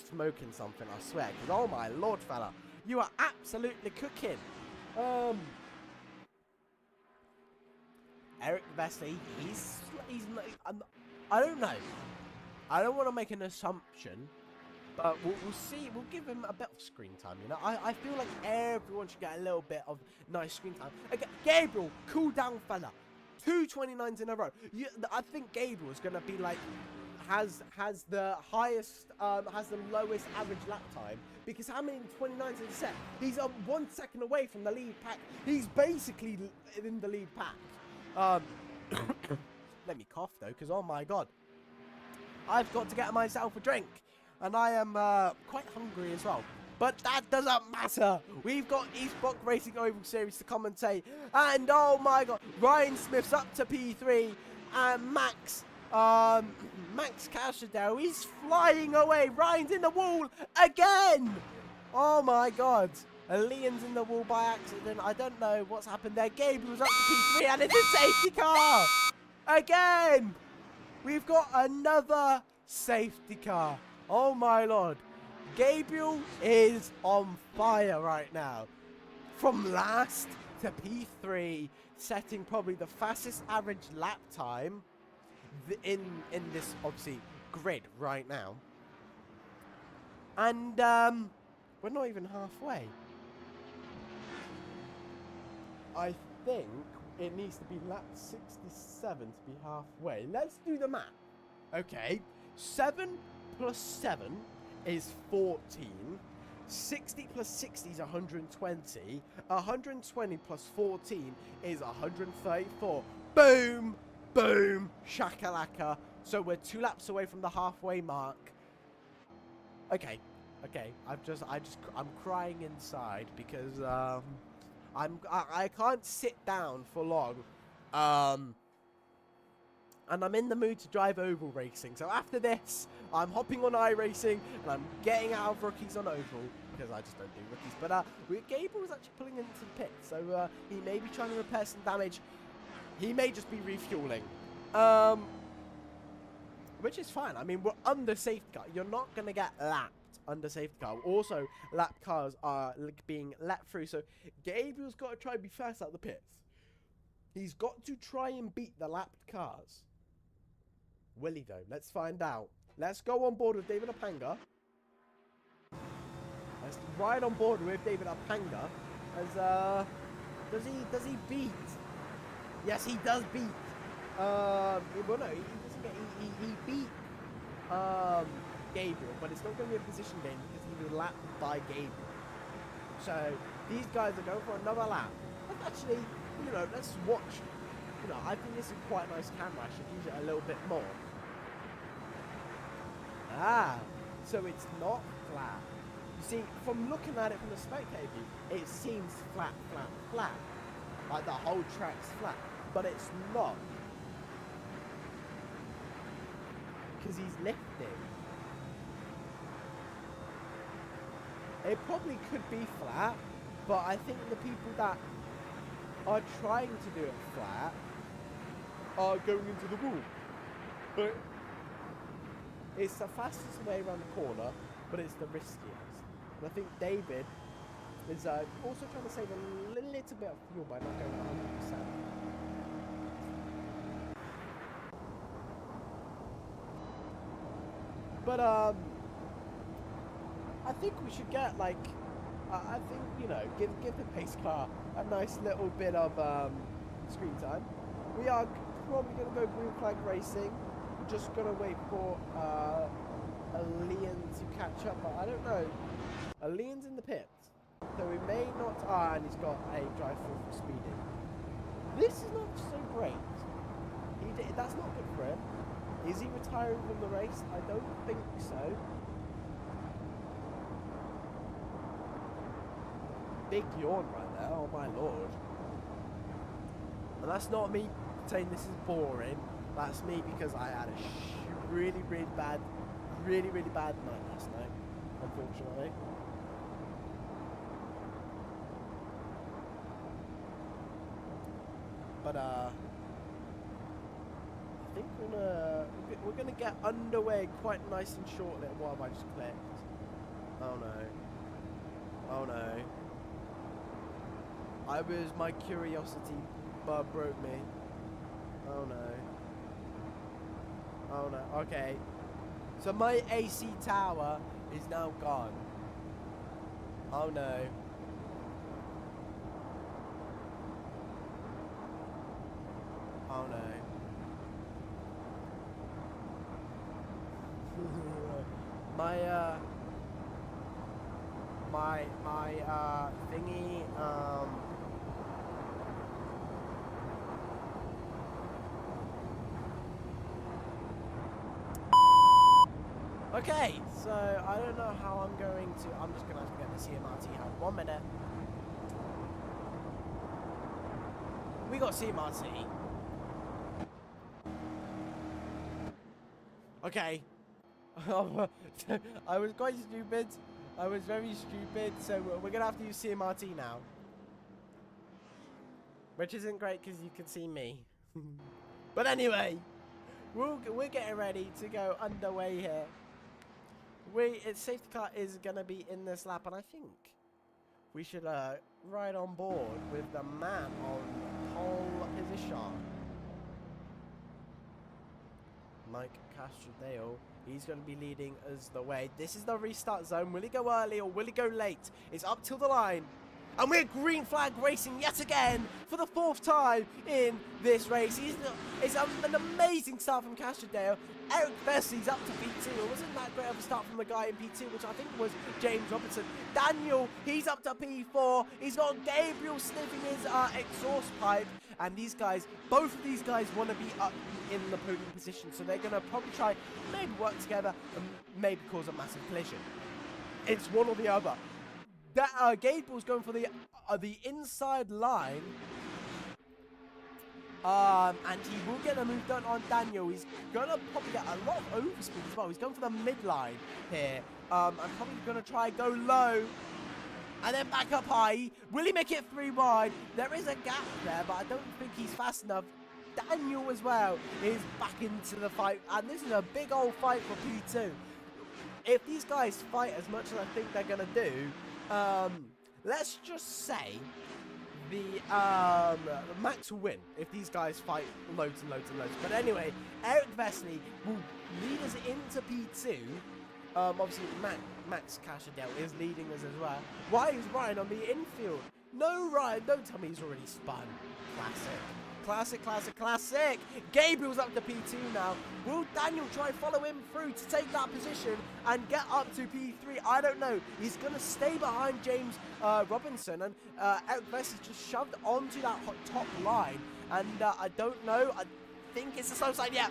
smoking something, I swear. Because oh my lord, fella, you are absolutely cooking. Eric Vesely, I don't know. I don't want to make an assumption, but we'll see. We'll give him a bit of screen time, you know. I feel like everyone should get a little bit of nice screen time. Okay, Gabriel, cool down, fella. 2 29s in a row. I think Gabriel's gonna be like has the highest, has the lowest average lap time, because how many 29s in a set? He's 1 second away from the lead pack. He's basically in the lead pack. Let me cough though, because oh my god, I've got to get myself a drink. and I am quite hungry as well. But that doesn't matter. We've got Eastbrook Racing Oval Series to commentate. And oh my god, Ryan Smith's up to P3. And Max Cashadell, he's flying away. Ryan's in the wall again. Oh my god. Leon's in the wall by accident. I don't know what's happened there. Gabriel's up to P3 and it's a safety car. Again. We've got another safety car. Oh my lord. Gabriel is on fire right now. From last to P3, setting probably the fastest average lap time in this, obviously, grid right now. And we're not even halfway. I think it needs to be lap 67 to be halfway. Let's do the math. Okay, 7 plus 7 is 14. 60 plus 60 is 120. 120 plus 14 is 134. Boom! Boom! Shakalaka. So we're 2 laps away from the halfway mark. Okay. Okay. I'm crying inside because I can't sit down for long. And I'm in the mood to drive oval racing. So after this, I'm hopping on iRacing and I'm getting out of rookies on oval because I just don't do rookies. But Gabriel's actually pulling into the pit, so he may be trying to repair some damage. He may just be refueling, which is fine. I mean, we're under safety car. You're not gonna get lapped under safety car. Also, lap cars are being let through, so Gabriel's got to try and be fast out the pits. He's got to try and beat the lapped cars. Will he though? Let's find out. Let's go on board with David Apanga. Let's ride on board with David Apanga. As does he beat? Yes, he does beat. Well, no, he doesn't get. He beat Gabriel, but it's not going to be a position game because he was lapped by Gabriel. So these guys are going for another lap. Let's actually, let's watch. I think this is quite a nice camera. I should use it a little bit more. So it's not flat. You see, from looking at it from the spectator view, it seems flat, flat, flat. Like the whole track's flat. But it's not. Because he's lifting. It probably could be flat, but I think the people that are trying to do it flat are going into the wall. But it's the fastest way around the corner, but it's the riskiest. And I think David is also trying to save a little bit of fuel by not going 100%. But I think we should get I think give the pace car a nice little bit of screen time. We are probably going to go green flag racing. We're just going to wait for Leon to catch up, but I don't know. Leon's in the pits, so we may not. And he's got a drive through for speeding. This is not so great. That's not good for him. Is he retiring from the race? I don't think so. Big yawn right there, oh my lord. And that's not me saying this is boring. That's me because I had a really bad night last night, unfortunately. But I think we're gonna get underway quite nice and shortly. What have I just clicked? Oh no. Oh no. My curiosity broke me. Oh no. Oh no. Okay. So my AC tower is now gone. Oh no. Oh no. my thingy okay, So, I don't know how I'm going to... I'm just going to have to get the CMRT out. 1 minute. We got CMRT. Okay. I was quite stupid. I was very stupid. So, we're going to have to use CMRT now. Which isn't great because you can see me. But anyway, we're getting ready to go underway here. Its safety car is going to be in this lap, and I think we should ride on board with the man on pole position. Mike Castrodale, he's going to be leading us the way. This is the restart zone. Will he go early or will he go late? It's up till the line. And we're green flag racing yet again for the 4th time in this race. It's an amazing start from Castrodale. Eric Vesey's up to P2. It wasn't that great of a start from the guy in P2, which I think was James Robertson. Daniel, he's up to P4. He's got Gabriel sniffing his exhaust pipe. And these guys, both of these guys want to be up in the podium position. So they're going to probably try, maybe work together and maybe cause a massive collision. It's one or the other. Gabriel's going for the inside line. And he will get a move done on Daniel. He's going to probably get a lot of overspeed as well. He's going for the midline here. I'm probably going to try go low. And then back up high. Will he make it 3 wide? There is a gap there, but I don't think he's fast enough. Daniel as well is back into the fight. And this is a big old fight for P2. If these guys fight as much as I think they're going to do, let's just say the Max will win if these guys fight loads and loads and loads. But anyway, Eric Vesey will lead us into P2. Obviously, Max Castrodale is leading us as well. Why is Ryan on the infield? No, Ryan, don't tell me he's already spun. Classic. Gabriel's up to P2 now. Will Daniel try follow him through to take that position and get up to P3? I don't know. He's going to stay behind James Robinson. And Eric Vesey just shoved onto that top line. And I don't know. I think it's the slow side. Yeah,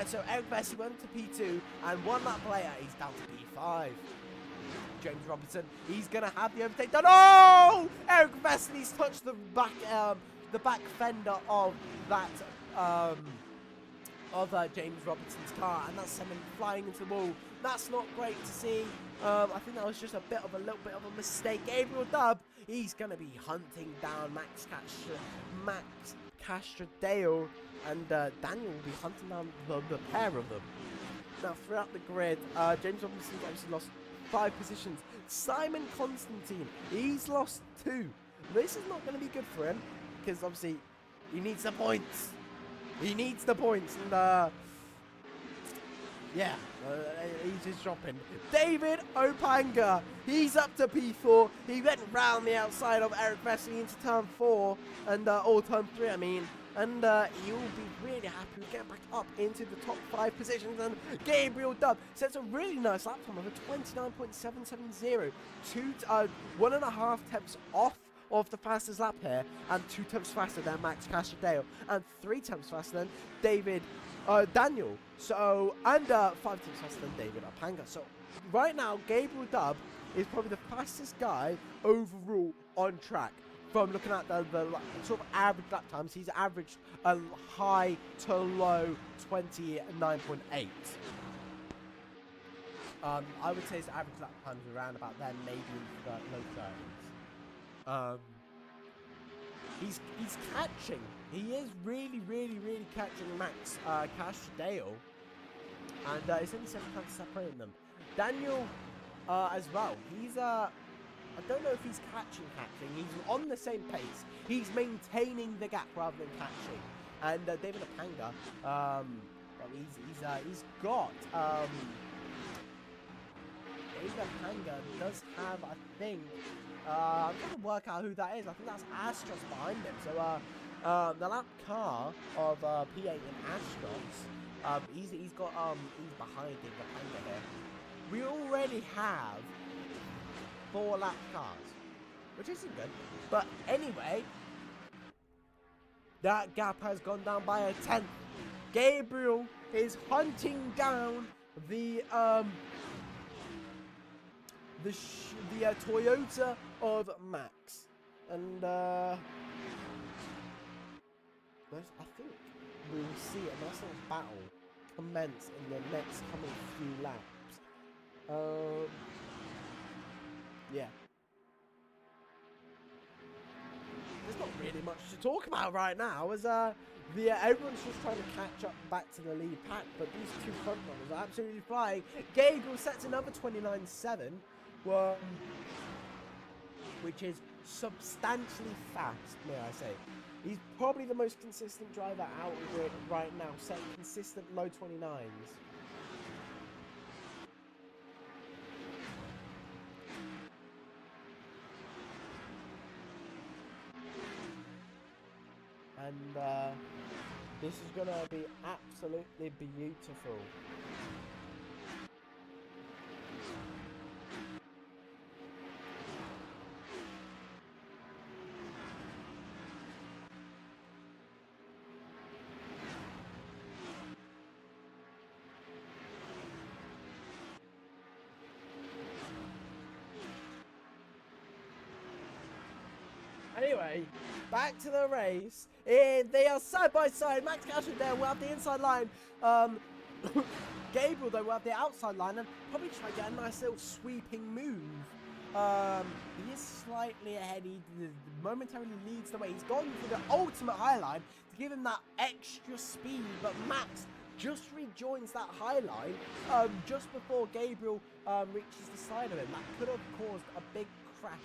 so Eric Vesey went to P2 and won that player. He's down to P5. James Robinson, he's going to have the overtake done. Oh! Eric Vesey's touched the back fender of that James Robinson's car, and that's sent him flying into the wall. That's not great to see. I think that was just a little bit of a mistake. Gabriel Dub, he's going to be hunting down Max Castrodale, and Daniel will be hunting down the pair of them. Now, throughout the grid, James Robinson's obviously lost 5 positions. Simon Constantine, he's lost 2. This is not going to be good for him, because obviously he needs the points. And yeah, he's just dropping. David Opanga, he's up to P4. He went round the outside of Eric Vesey into turn 4 and or turn 3, I mean. And he'll be really happy to get back up into the top 5 positions. And Gabriel Dub sets a really nice lap time of a 29.770. 1.5 tenths off of the fastest lap here, and 2 tenths faster than Max Castrodale, and 3 tenths faster than Daniel. So, and 5 tenths faster than David Opanga. So, right now, Gabriel Dub is probably the fastest guy overall on track. From looking at the sort of average lap times, he's averaged a high to low 29.8. I would say his average lap times around about there, maybe in the low 30s. He's catching. He is really catching Max Castrodale, and it's only 7 times separating them. Daniel as well. He's I don't know if he's catching. He's on the same pace. He's maintaining the gap rather than catching. And David Opanga, well, he's got David Opanga does have, I think. I'm trying to work out who that is. I think that's Astros behind him. So the lap car of P8 in Astros, he's behind David Opanga here. We already have 4 lap cars, which isn't good. But anyway, that gap has gone down by a 10th. Gabriel is hunting down the the Toyota of Max. And I think we will see a nice little battle commence in the next coming few laps. Yeah. There's not really much to talk about right now, as everyone's just trying to catch up back to the lead pack, but these two front runners are absolutely flying. Gabriel sets another 29.7, which is substantially fast, may I say. He's probably the most consistent driver out of it right now, setting consistent low 29s. And this is going to be absolutely beautiful. Anyway, back to the race. They are side by side. Max Cashel there will have the inside line. Gabriel, though, will have the outside line and probably try to get a nice little sweeping move. He is slightly ahead. He momentarily leads the way. He's gone for the ultimate high line to give him that extra speed. But Max just rejoins that high line just before Gabriel reaches the side of him. That could have caused a big crash,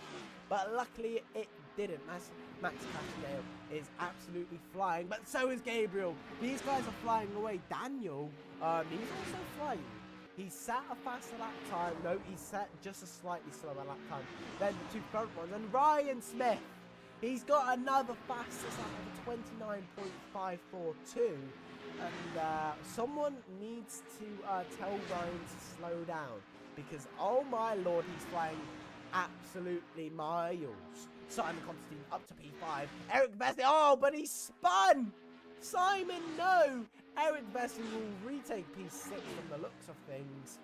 but luckily it didn't. Max Cashel is absolutely flying, but so is Gabriel. These guys are flying away. Daniel, he's also flying. He set a faster lap time. No, he set just a slightly slower lap time than the two front ones. And Ryan Smith, he's got another fastest lap of 29.542. And someone needs to tell Ryan to slow down, because oh my lord, he's flying absolutely miles. Simon Constantine up to P5. Eric Vesely, oh, but he spun! Simon, no! Eric Vesely will retake P6 from the looks of things.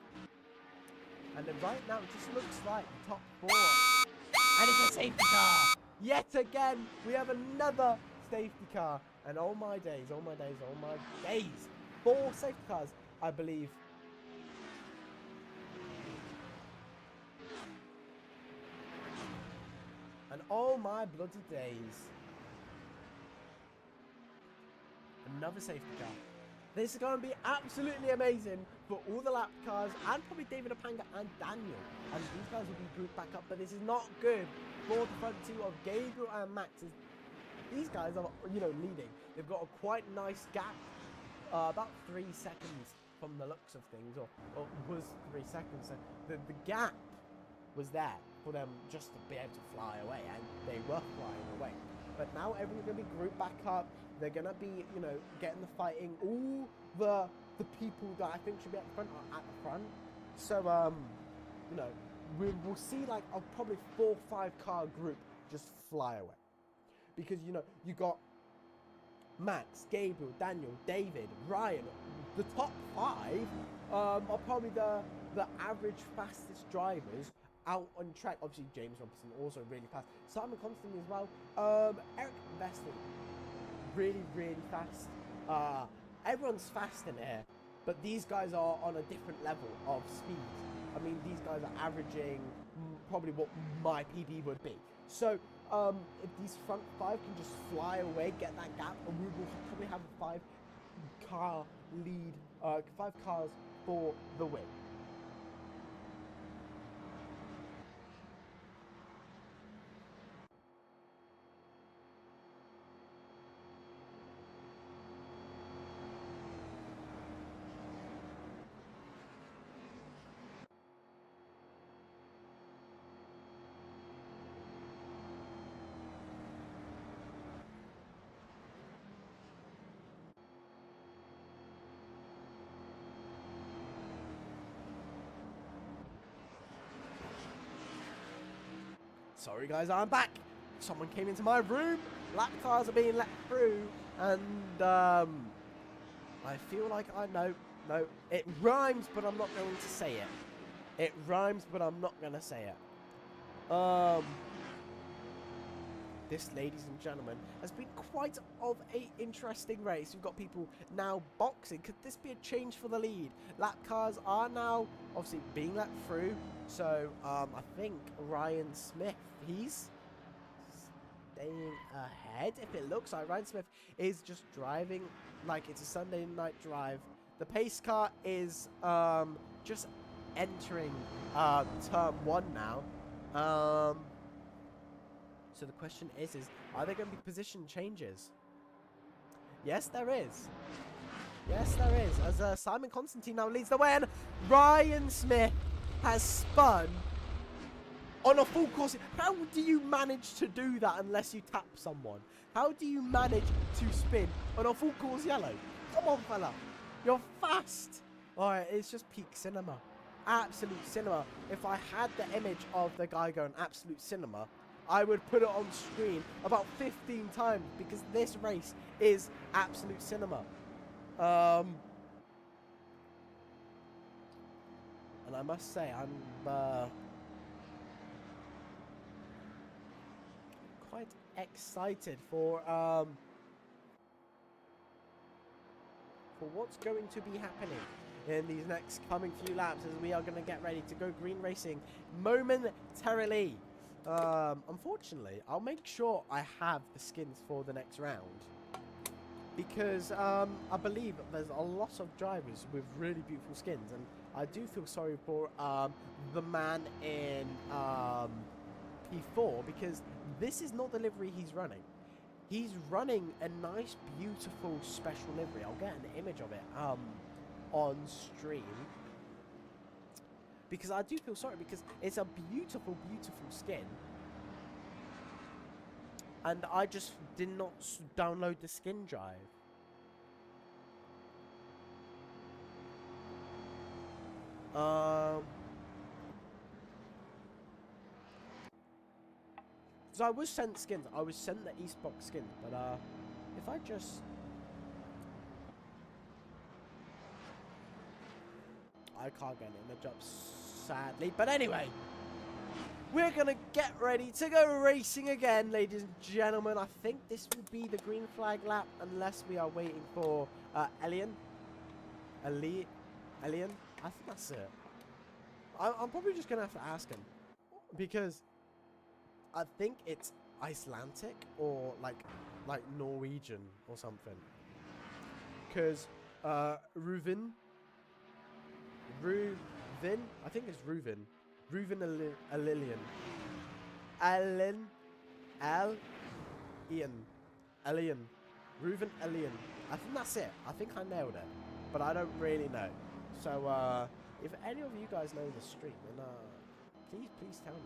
And then right now, it just looks like the top four. And it's a safety car! Yet again, we have another safety car. And oh my days, oh my days, oh my days. 4 safety cars, I believe. And oh my bloody days. Another safety car. This is going to be absolutely amazing for all the lap cars and probably David Apanga and Daniel. And these guys will be grouped back up, but this is not good for the front two of Gabriel and Max. These guys are, leading. They've got a quite nice gap, about 3 seconds from the looks of things, or was 3 seconds. So the gap was there for them just to be able to fly away, and they were flying away. But now everyone's going to be grouped back up. They're going to be, getting the fighting. All the people that I think should be at the front are at the front. So, we'll see like a probably 4 or 5 car group just fly away. Because, you got Max, Gabriel, Daniel, David, Ryan. The top 5 are probably the average fastest drivers out on track. Obviously, James Robinson also really fast. Simon Constantine as well. Eric Vesely, really, really fast. Everyone's fast in here, but these guys are on a different level of speed. I mean, these guys are averaging probably what my PB would be. So, if these front 5 can just fly away, get that gap, and we will probably have a 5-car lead, 5 cars for the win. Sorry guys, I'm back. Someone came into my room. Lap cars are being let through, and I feel like I know. No, it rhymes, but I'm not going to say it. It rhymes, but I'm not gonna say it. This, ladies and gentlemen, has been quite of a interesting race. We've got people now boxing. Could this be a change for the lead? Lap cars are now obviously being let through. So I think Ryan Smith, he's staying ahead. If it looks like Ryan Smith is just driving like it's a Sunday night drive. The pace car is just entering turn 1 now. So the question is are there going to be position changes? Yes, there is. Yes, there is. As Simon Constantine now leads the way, and Ryan Smith has spun on a full course. How do you manage to do that unless you tap someone? How do you manage to spin on a full course yellow? Come on, fella. You're fast. Alright, it's just peak cinema. Absolute cinema. If I had the image of the guy going absolute cinema, I would put it on screen about 15 times because this race is absolute cinema. And I must say, I'm quite excited for what's going to be happening in these next coming few laps as we are going to get ready to go green racing momentarily. Unfortunately, I'll make sure I have the skins for the next round because I believe there's a lot of drivers with really beautiful skins, and I do feel sorry for the man in P4 because this is not the livery he's running. He's running a nice, beautiful special livery. I'll get an image of it on stream. Because I do feel sorry because it's a beautiful, beautiful skin. And I just did not download the skin drive. So I was sent skins. I was sent the Eastbox skins. But if I just... I can't get an image up, sadly. But anyway, we're going to get ready to go racing again, ladies and gentlemen. I think this will be the green flag lap, unless we are waiting for Elian. I think that's it. I'm probably just going to have to ask him. Because I think it's Icelandic or like Norwegian or something. Because Reuven, I think it's Reuven. Reuven Alilian. Alien. Reuven Alien. I think that's it. I think I nailed it. But I don't really know. So, if any of you guys know the stream, then please tell me.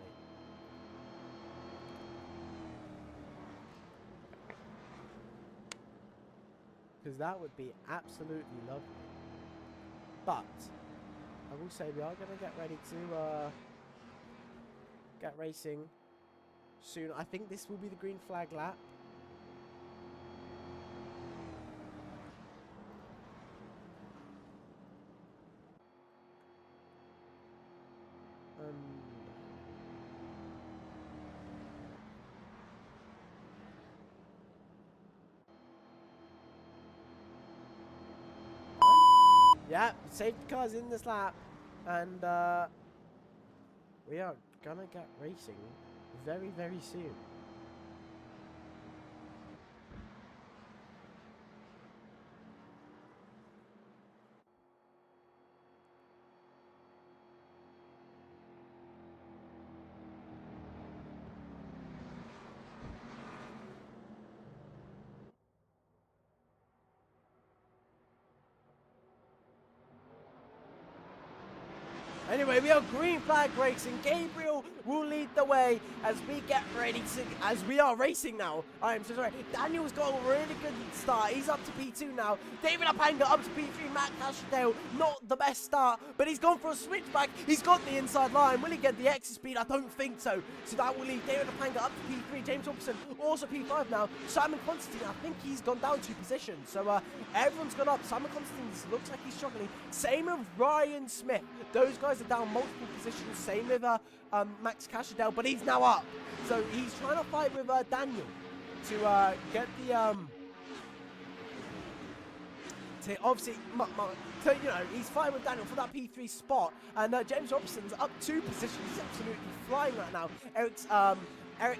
Because that would be absolutely lovely. But I will say we are going to get ready to get racing soon. I think this will be the green flag lap. Yeah, safety car's in this lap, and we are gonna get racing very, very soon. Anyway, we are green flag racing. Gabriel Daniel will lead the way as we get ready to, as we are racing now. I am so sorry. Daniel's got a really good start. He's up to P2 now. David Apanga up to P3. Matt Castrodale, not the best start, but he's gone for a switchback. He's got the inside line. Will he get the exit speed? I don't think so. So that will leave David Apanga up to P3. James Robinson also P5 now. Simon Constantine, I think he's gone down 2 positions. So everyone's gone up. Simon Constantine looks like he's struggling. Same with Ryan Smith. Those guys are down multiple positions. Same with Max Cashadale, but he's now up. So he's trying to fight with Daniel to get the to obviously, so, you know, he's fighting with Daniel for that P3 spot, and James Robinson's up 2 positions. He's absolutely flying right now. Eric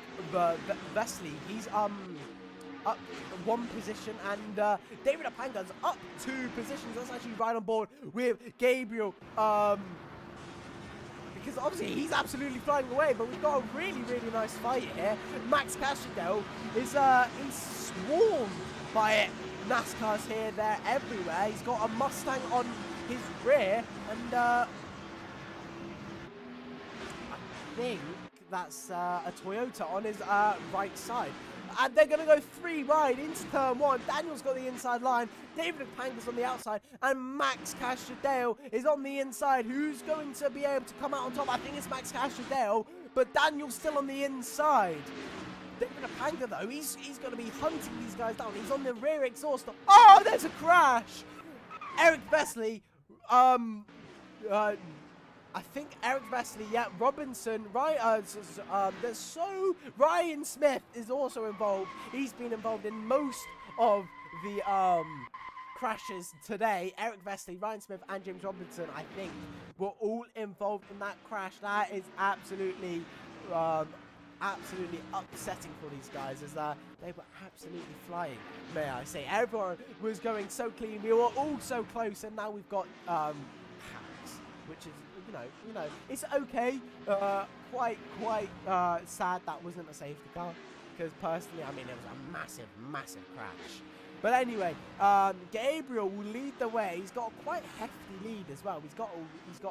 Vesley, he's up 1 position, and David Apanga's up 2 positions. That's actually right on board with Gabriel, because obviously he's absolutely flying away, but we've got a really, really nice fight here. Max Castrodale is he's swarmed by NASCARs here, there, everywhere. He's got a Mustang on his rear, and I think that's a Toyota on his right side. And they're going to go 3 wide into turn 1. Daniel's got the inside line. David Panga's on the outside. And Max Castrodale is on the inside. Who's going to be able to come out on top? I think it's Max Castrodale, but Daniel's still on the inside. David Apanga, though, he's going to be hunting these guys down. He's on the rear exhaust. Oh, there's a crash. Eric Vesley, I think Eric Vesley, yeah, Robinson, right, Ryan Smith is also involved. He's been involved in most of the crashes today. Eric Vesley, Ryan Smith, and James Robinson, I think, were all involved in that crash. That is absolutely upsetting for these guys, as they were absolutely flying, may I say. Everyone was going so clean. We were all so close, and now we've got hacks, which is, you know, it's okay. Quite sad that wasn't a safety car, because personally, I mean, it was a massive crash. But anyway, Gabriel will lead the way. He's got a quite hefty lead as well. He's got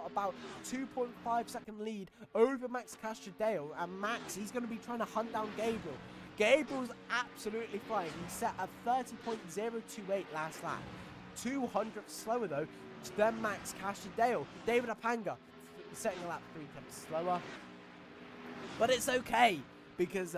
about 2.5 second lead over Max Castrodale, and Max, he's going to be trying to hunt down Gabriel. Gabriel's absolutely flying. He set a 30.028 last lap, 200 slower though than Max Castrodale. David Apanga setting a lap 3 tenths slower, but it's okay, because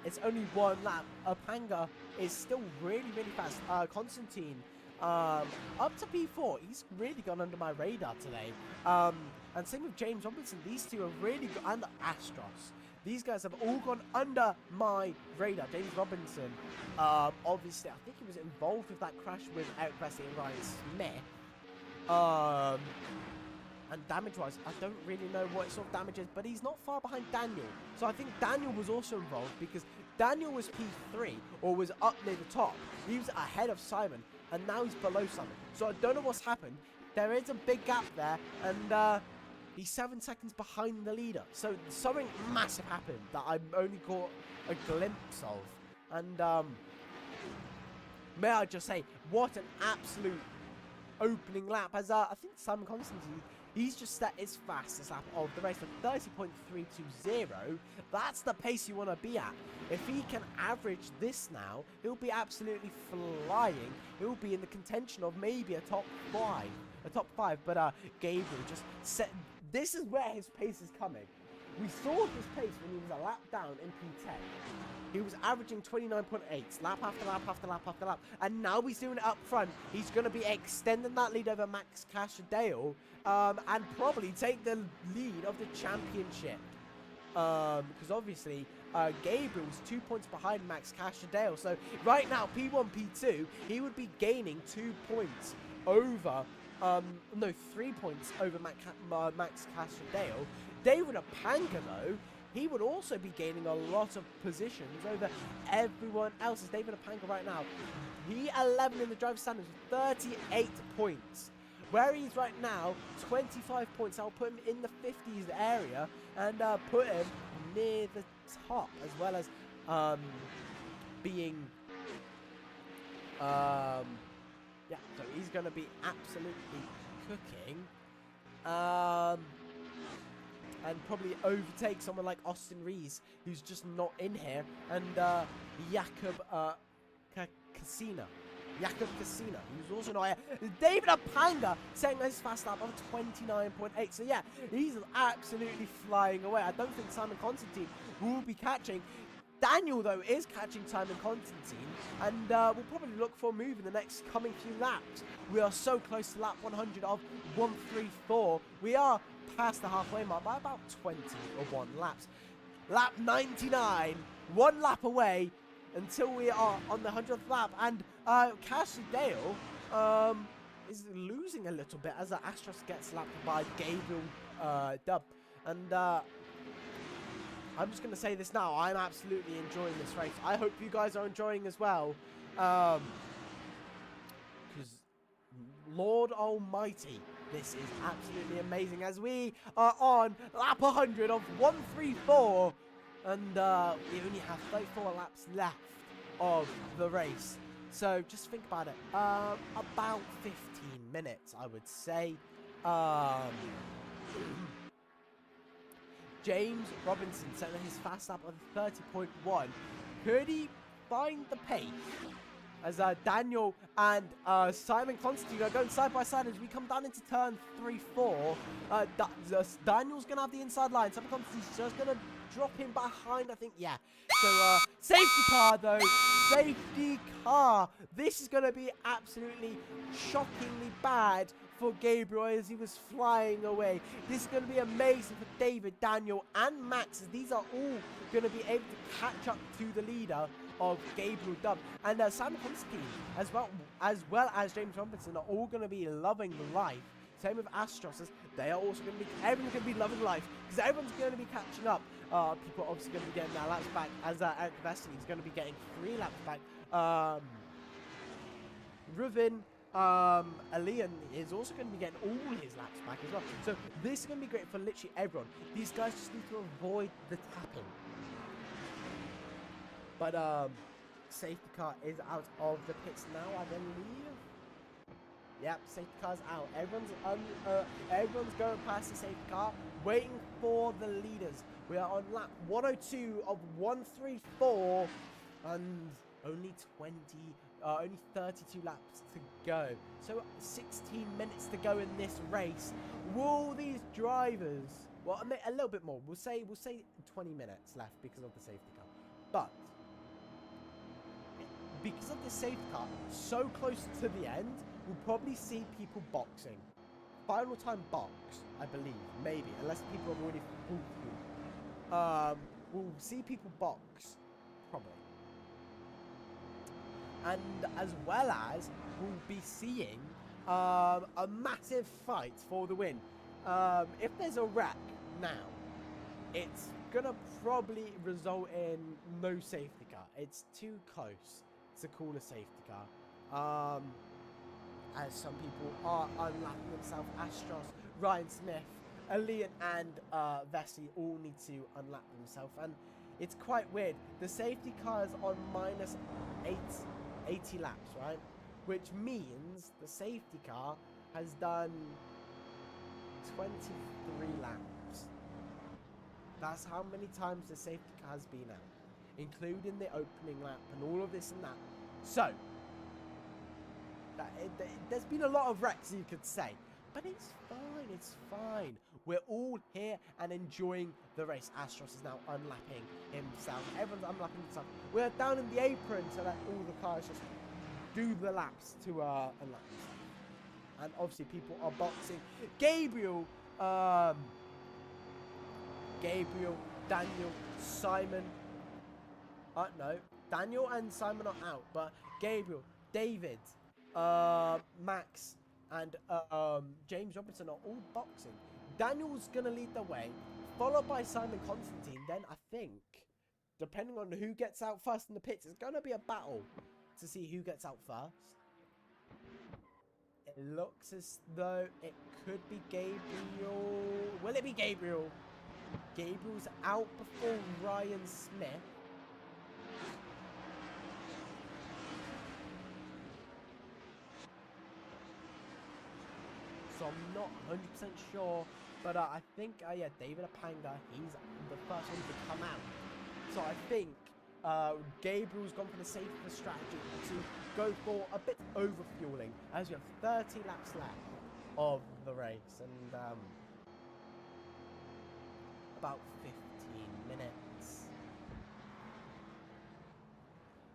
it's only 1 lap. Apanga is still really fast. Constantine up to P4. He's really gone under my radar today. And same with James Robinson. These two are really good, and Astros. These guys have all gone under my radar. James Robinson, obviously, I think he was involved with that crash with Eric Vesley and Ryan Smith. And damage-wise, I don't really know what sort of damage is, but he's not far behind Daniel. So I think Daniel was also involved, because Daniel was P3, or was up near the top. He was ahead of Simon, and now he's below Simon. So I don't know what's happened. There is a big gap there, and he's 7 seconds behind the leader. So something massive happened that I only caught a glimpse of. And may I just say, what an absolute opening lap. As I think Simon Constantine, he's just set his fastest lap of the race with 30.320. That's the pace you want to be at. If he can average this now, he'll be absolutely flying. He'll be in the contention of maybe a top 5. But Gabriel just set. This is where his pace is coming. We saw his pace when he was a lap down in P10. He was averaging 29.8 lap after lap after lap after lap. And now he's doing it up front. He's going to be extending that lead over Max Castrodale, and probably take the lead of the championship. Because obviously, Gabriel's 2 points behind Max Castrodale. So right now, P1, P2, he would be gaining 2 points over, 3 points over Max Castrodale. David Apanga, though, he would also be gaining a lot of positions over everyone else. As David Apanga right now, he 11 in the driver's standings with 38 points. Where he's right now, 25 points. I'll put him in the 50s area, and put him near the top, as well as being yeah, so he's going to be absolutely cooking. and probably overtake someone like Austin Rees, who's just not in here, and Jakob Casina. Jakob Casina, who's also not here. David Apanga setting his fast lap of 29.8. So yeah, he's absolutely flying away. I don't think Simon Constantine will be catching. Daniel, though, is catching Simon Constantine, and we'll probably look for a move in the next coming few laps. We are so close to lap 100 of 134. We are past the halfway mark by about 21 laps. Lap 99, 1 lap away until we are on the 100th lap, and Dale is losing a little bit as Astros gets lapped by Gabriel Dub, and I'm just going to say this now, I'm absolutely enjoying this race. I hope you guys are enjoying as well, because Lord Almighty, this is absolutely amazing as we are on lap 100 of 134, and we only have 34 laps left of the race. So just think about it, about 15 minutes, I would say. James Robinson setting his fast lap of 30.1. Could he find the pace? As Daniel and Simon Constantine are going side by side as we come down into turn 3-4. Daniel's going to have the inside line. Simon Constantine's just going to drop him behind, I think. Yeah. So, safety car, though. Safety car. This is going to be absolutely shockingly bad for Gabriel as he was flying away. This is going to be amazing for David, Daniel, and Max, as these are all going to be able to catch up to the leader of Gabriel Dub. And Simon Constantine, as well as James Robinson, are all going to be loving life. Same with Astros, as they are also going to be, everyone's going to be loving life, because everyone's going to be catching up. People are obviously going to be getting their laps back, as Eric Vesely is going to be getting 3 laps back. Ruvin, Alian is also going to be getting all his laps back as well. So this is going to be great for literally everyone. These guys just need to avoid the tapping. But safety car is out of the pits now, I believe. Yep, safety car's out. Everyone's going past the safety car, waiting for the leaders. We are on lap 102 of 134, and only 32 laps to go. So 16 minutes to go in this race. Will these drivers, well, a little bit more. We'll say 20 minutes left because of the safety car. But because of the safety car so close to the end, we'll probably see people boxing. Final time box, I believe, maybe, unless people have already pulled through. We'll see people box, probably. And as well as we'll be seeing a massive fight for the win. If there's a wreck now, it's gonna probably result in no safety car. It's too close to call a safety car. As some people are unlapping themselves. Astros, Ryan Smith, Alian, and Vesey all need to unlap themselves, and it's quite weird. The safety car is on minus 80 laps, right? Which means the safety car has done 23 laps. That's how many times the safety car has been out, including the opening lap and all of this and that. So there's been a lot of wrecks, you could say, but it's fine, it's fine. We're all here and enjoying the race. Astros is now unlapping himself. Everyone's unlapping himself. We're down in the apron so that all the cars just do the laps to unlap themselves. And obviously people are boxing. Gabriel, Daniel, Simon. No, Daniel and Simon are out, but Gabriel, David, Max, and James Robinson are all boxing. Daniel's gonna lead the way, followed by Simon Constantine. Then I think, depending on who gets out first in the pits, it's gonna be a battle to see who gets out first. It looks as though it could be Gabriel. Will it be Gabriel? Gabriel's out before Ryan Smith. So I'm not 100% sure But I think, yeah, David Apanga, he's the first one to come out. So I think Gabriel's gone for the safer strategy to go for a bit overfueling, as we have 30 laps left of the race, and about 15 minutes.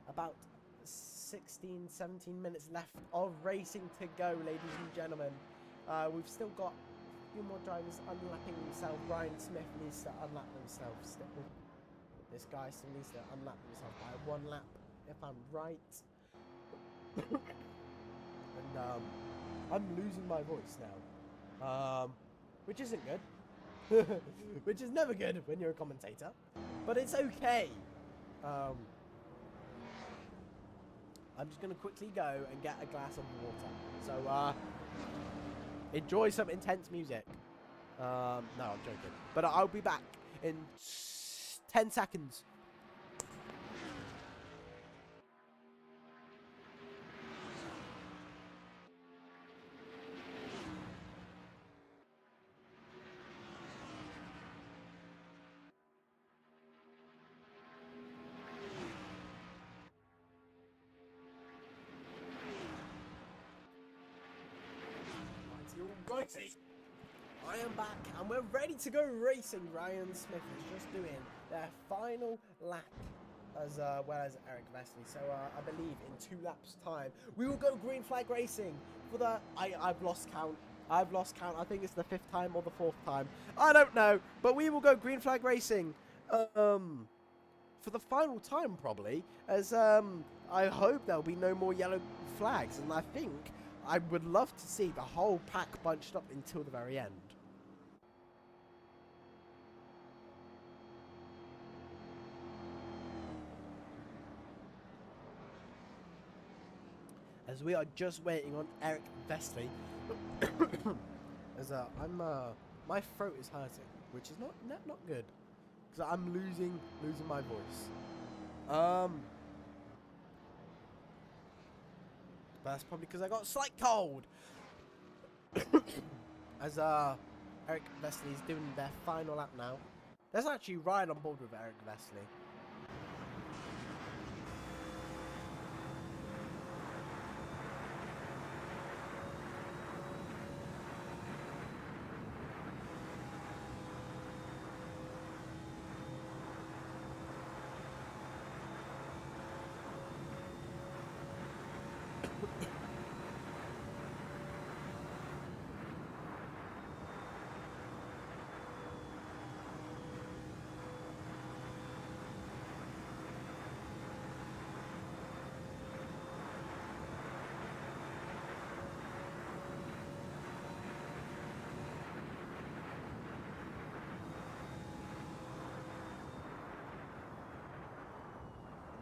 About 16, 17 minutes left of racing to go, ladies and gentlemen. We've still got a few more drivers unlapping themselves. Ryan Smith needs to unlap himself still. This guy still needs to unlap himself by 1 lap, if I'm right. And I'm losing my voice now, which isn't good. Which is never good when you're a commentator, but it's okay. I'm just gonna quickly go and get a glass of water. So enjoy some intense music. No, I'm joking. But I'll be back in 10 seconds. Righty. I am back and we're ready to go racing. Ryan Smith is just doing their final lap as well as Eric Vesely. So I believe in 2 laps time we will go green flag racing for the I've lost count. I think it's the 5th time or the 4th time. I don't know, but we will go green flag racing for the final time probably, as I hope there'll be no more yellow flags, and I think I would love to see the whole pack bunched up until the very end. As we are just waiting on Eric Vesely. As my throat is hurting, which is not good, because I'm losing my voice. But that's probably because I got a slight cold. As Eric Vesely is doing their final lap now. Let's actually ride on board with Eric Vesely.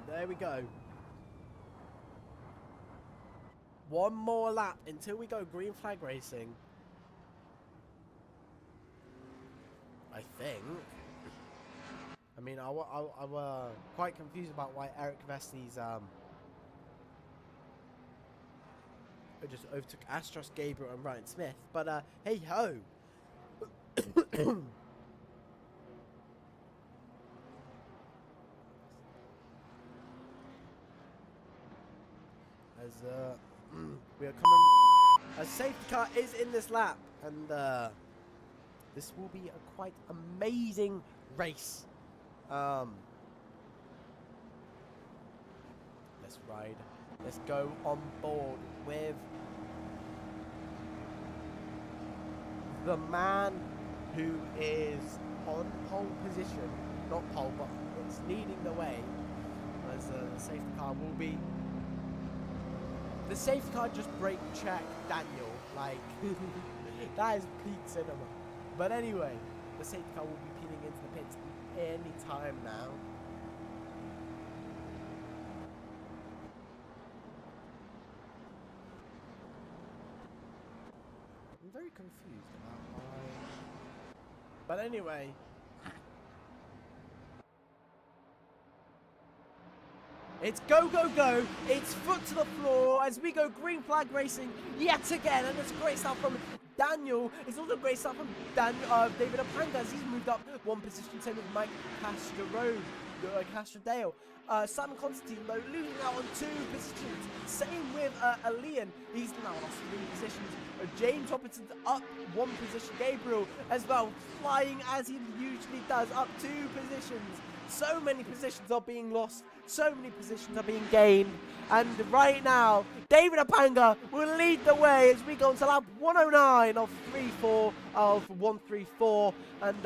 There we go. 1 more lap until we go green flag racing. I think. I mean, I was quite confused about why Eric Vesely's just overtook Astros, Gabriel, and Ryan Smith. But hey ho. As we are coming, a safety car is in this lap, and this will be a quite amazing race. Let's ride. Let's go on board with the man who is on pole position, not pole, but it's leading the way. As the safety car will be. The safety car just brake check Daniel, like, that is peak cinema. But anyway, the safety car will be peeling into the pits any time now. I'm very confused about why. But anyway. It's go, go, go. It's foot to the floor as we go green flag racing yet again. And it's great stuff from Daniel. It's also a great start from David Apanga as he's moved up one position. Same with Mike Castrodale. Simon Constantine, though, losing out on 2 positions. Same with Alian. He's now lost 3 positions. James Robinson's up 1 position. Gabriel as well, flying as he usually does, up 2 positions. So many positions are being lost. So many positions are being gained. And right now, David Apanga will lead the way as we go into lap 109 of 134. And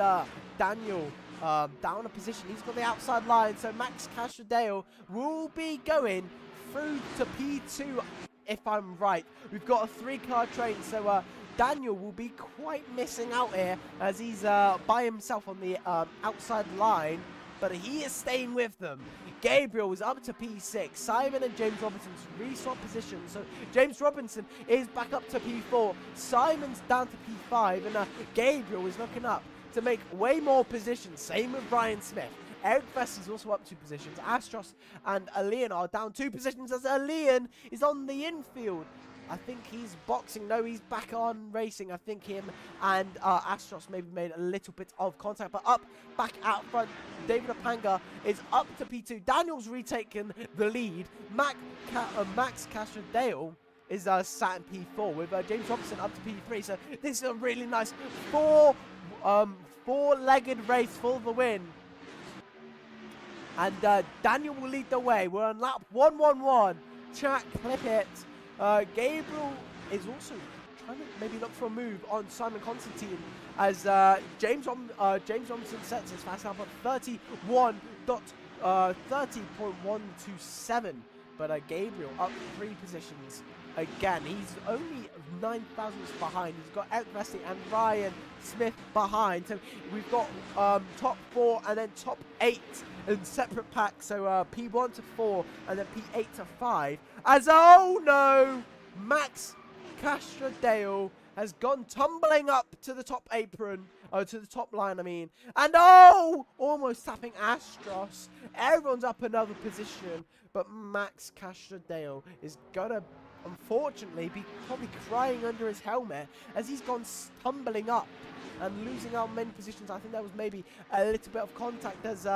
Daniel down a position. He's got the outside line. So Max Castrodale will be going through to P2, if I'm right. We've got a 3-car train. So Daniel will be quite missing out here as he's by himself on the outside line. But he is staying with them. Gabriel is up to P6. Simon and James Robinson's re-swap positions. So James Robinson is back up to P4. Simon's down to P5. And Gabriel is looking up to make way more positions. Same with Brian Smith. Eric Vess is also up 2 positions. Astros and Alian are down 2 positions as Alian is on the infield. I think he's boxing. No, he's back on racing. I think him and Astros maybe made a little bit of contact. But back out front, David Apanga is up to P2. Daniel's retaken the lead. Max Castrodale is sat in P4 with James Robinson up to P3. So this is a really nice four-legged race for the win. And Daniel will lead the way. We're on lap 111. Chat, clip it. Gabriel is also trying to maybe look for a move on Simon Constantine as James Robinson sets his fast lap at 30.127. But Gabriel up 3 positions. Again, he's only 9 thousandths behind. He's got Eric Vesey and Ryan Smith behind. So we've got top 4 and then top 8 in separate packs. So P1 to 4 and then P8 to 5. As oh no, Max Castrodale has gone tumbling up to the top apron, to the top line, I mean. And oh, almost tapping Astros. Everyone's up another position, but Max Castrodale is gonna unfortunately be probably crying under his helmet as he's gone tumbling up and losing out many positions. I think there was maybe a little bit of contact as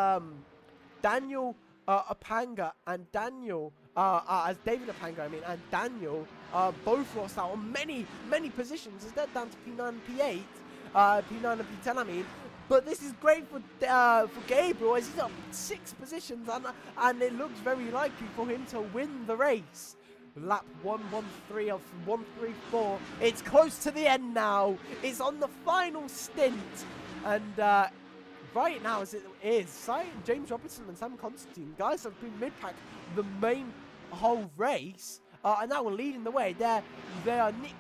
Daniel Apanga and Daniel as David Apanga, I mean, and Daniel both lost out on many positions as they're down to P9 and P8, P9 and P10, I mean. But this is great for Gabriel as he's up 6 positions and it looks very likely for him to win the race. Lap 113 of 134. It's close to the end now. It's on the final stint. And right now, as it is, James Robinson and Sam Constantine, guys have been mid-pack the main whole race. And now we're leading the way. They are Nick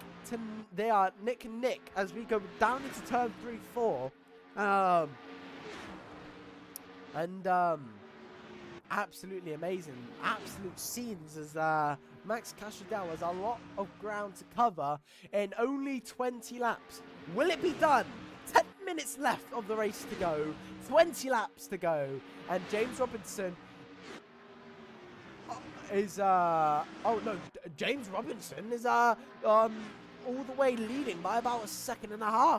and Nick as we go down into turn 3-4. Absolutely amazing. Absolute scenes as Max Castrodale has a lot of ground to cover in only 20 laps. Will it be done? 10 minutes left of the race to go. 20 laps to go. And James Robinson is James Robinson is all the way leading by about 1.5 seconds.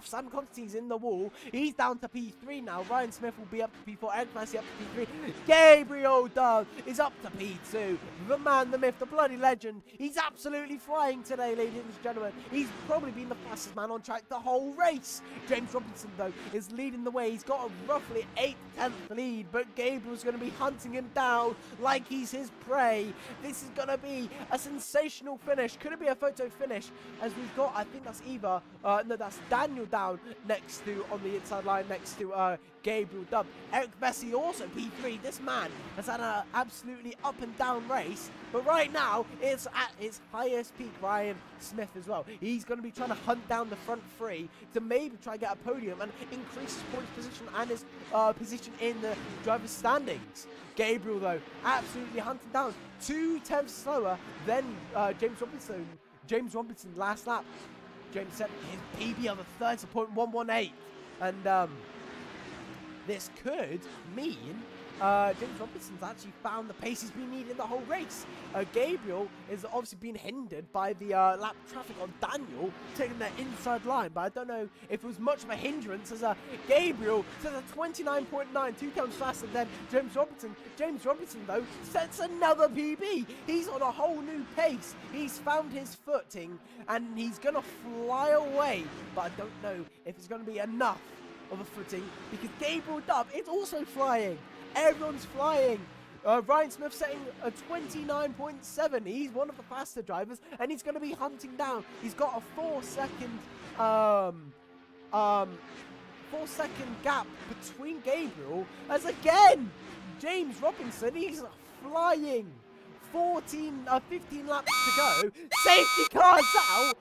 Sam Constantine's in the wall. He's down to P3 now. Ryan Smith will be up to P4. Eric Massey up to P3. Gabriel Dove is up to P2. The man, the myth, the bloody legend. He's absolutely flying today, ladies and gentlemen. He's probably been the fastest man on track the whole race. James Robinson, though, is leading the way. He's got a roughly 8/10 lead, but Gabriel's going to be hunting him down like he's his prey. This is going to be a sensational finish. Could it be a photo finish as we've got, I think that's either, no, that's Daniel down next to, on the inside line, next to Gabriel Dub. Eric Vesey also P3. This man has had an absolutely up and down race, but right now it's at its highest peak. Ryan Smith as well. He's going to be trying to hunt down the front 3 to maybe try and get a podium and increase his points position and his position in the driver's standings. Gabriel, though, absolutely hunting down 2/10 slower than James Robinson. James Robinson last lap. James set his PB of a 30.118. And this could mean James Robinson's actually found the pace he's been needing the whole race. Gabriel is obviously being hindered by the lap traffic on Daniel taking that inside line, but I don't know if it was much of a hindrance as Gabriel says a 29.9, 2 times faster than James Robinson. James Robinson, though, sets another PB. He's on a whole new pace. He's found his footing, and he's going to fly away, but I don't know if it's going to be enough of a footing because Gabriel Dove is also flying. Everyone's flying. Ryan Smith setting a 29.7. He's one of the faster drivers, and he's going to be hunting down. He's got a 4-second, 4-second gap between Gabriel. As again, James Robinson, he's flying. 15 laps to go. Safety car's out.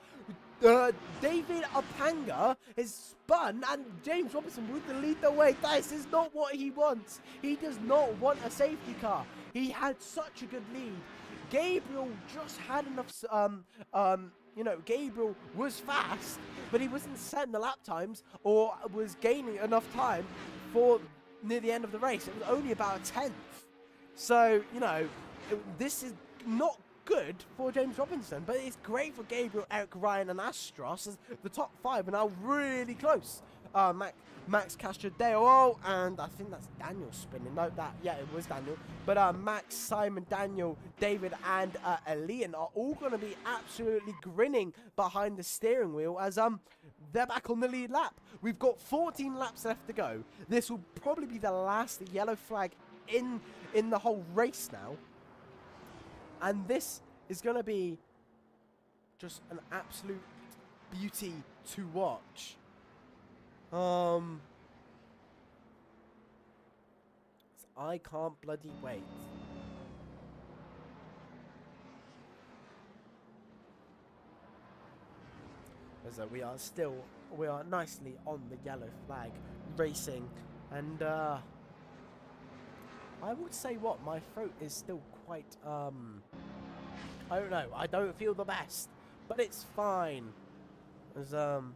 David Apanga is spun, and James Robinson would lead the way. This is not what he wants. He does not want a safety car. He had such a good lead. Gabriel just had enough, you know, Gabriel was fast, but he wasn't setting the lap times or was gaining enough time for near the end of the race. It was only about a 10th. So, you know, this is not good for James Robinson, but it's great for Gabriel, Eric, Ryan, and Astros as the top 5 are now really close. Max Castrodeo, and I think that's Daniel spinning. No, yeah, it was Daniel. But Max, Simon, Daniel, David, and Elian are all going to be absolutely grinning behind the steering wheel as they're back on the lead lap. We've got 14 laps left to go. This will probably be the last yellow flag in the whole race now. And this is going to be just an absolute beauty to watch. I can't bloody wait. As we are nicely on the yellow flag racing. And I would say my throat is still quite, I don't know, I don't feel the best, but it's fine, as, I'm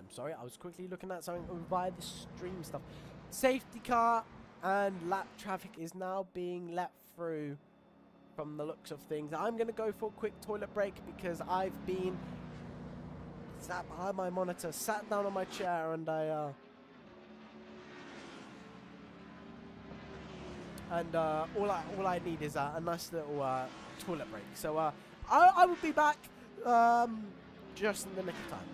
sorry, I was quickly looking at something via the stream stuff. Safety car and lap traffic is now being let through from the looks of things. I'm going to go for a quick toilet break because I've been sat behind my monitor, sat down on my chair, and all I need is a nice little toilet break. So I will be back just in the nick of time.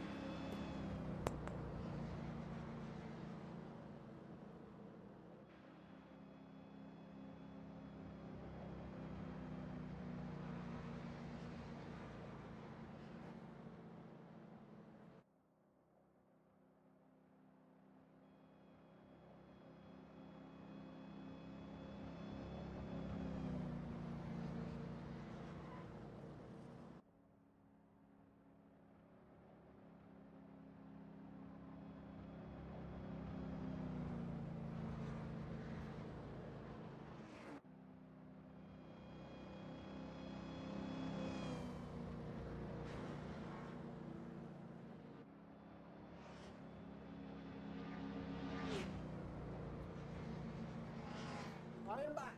I am back,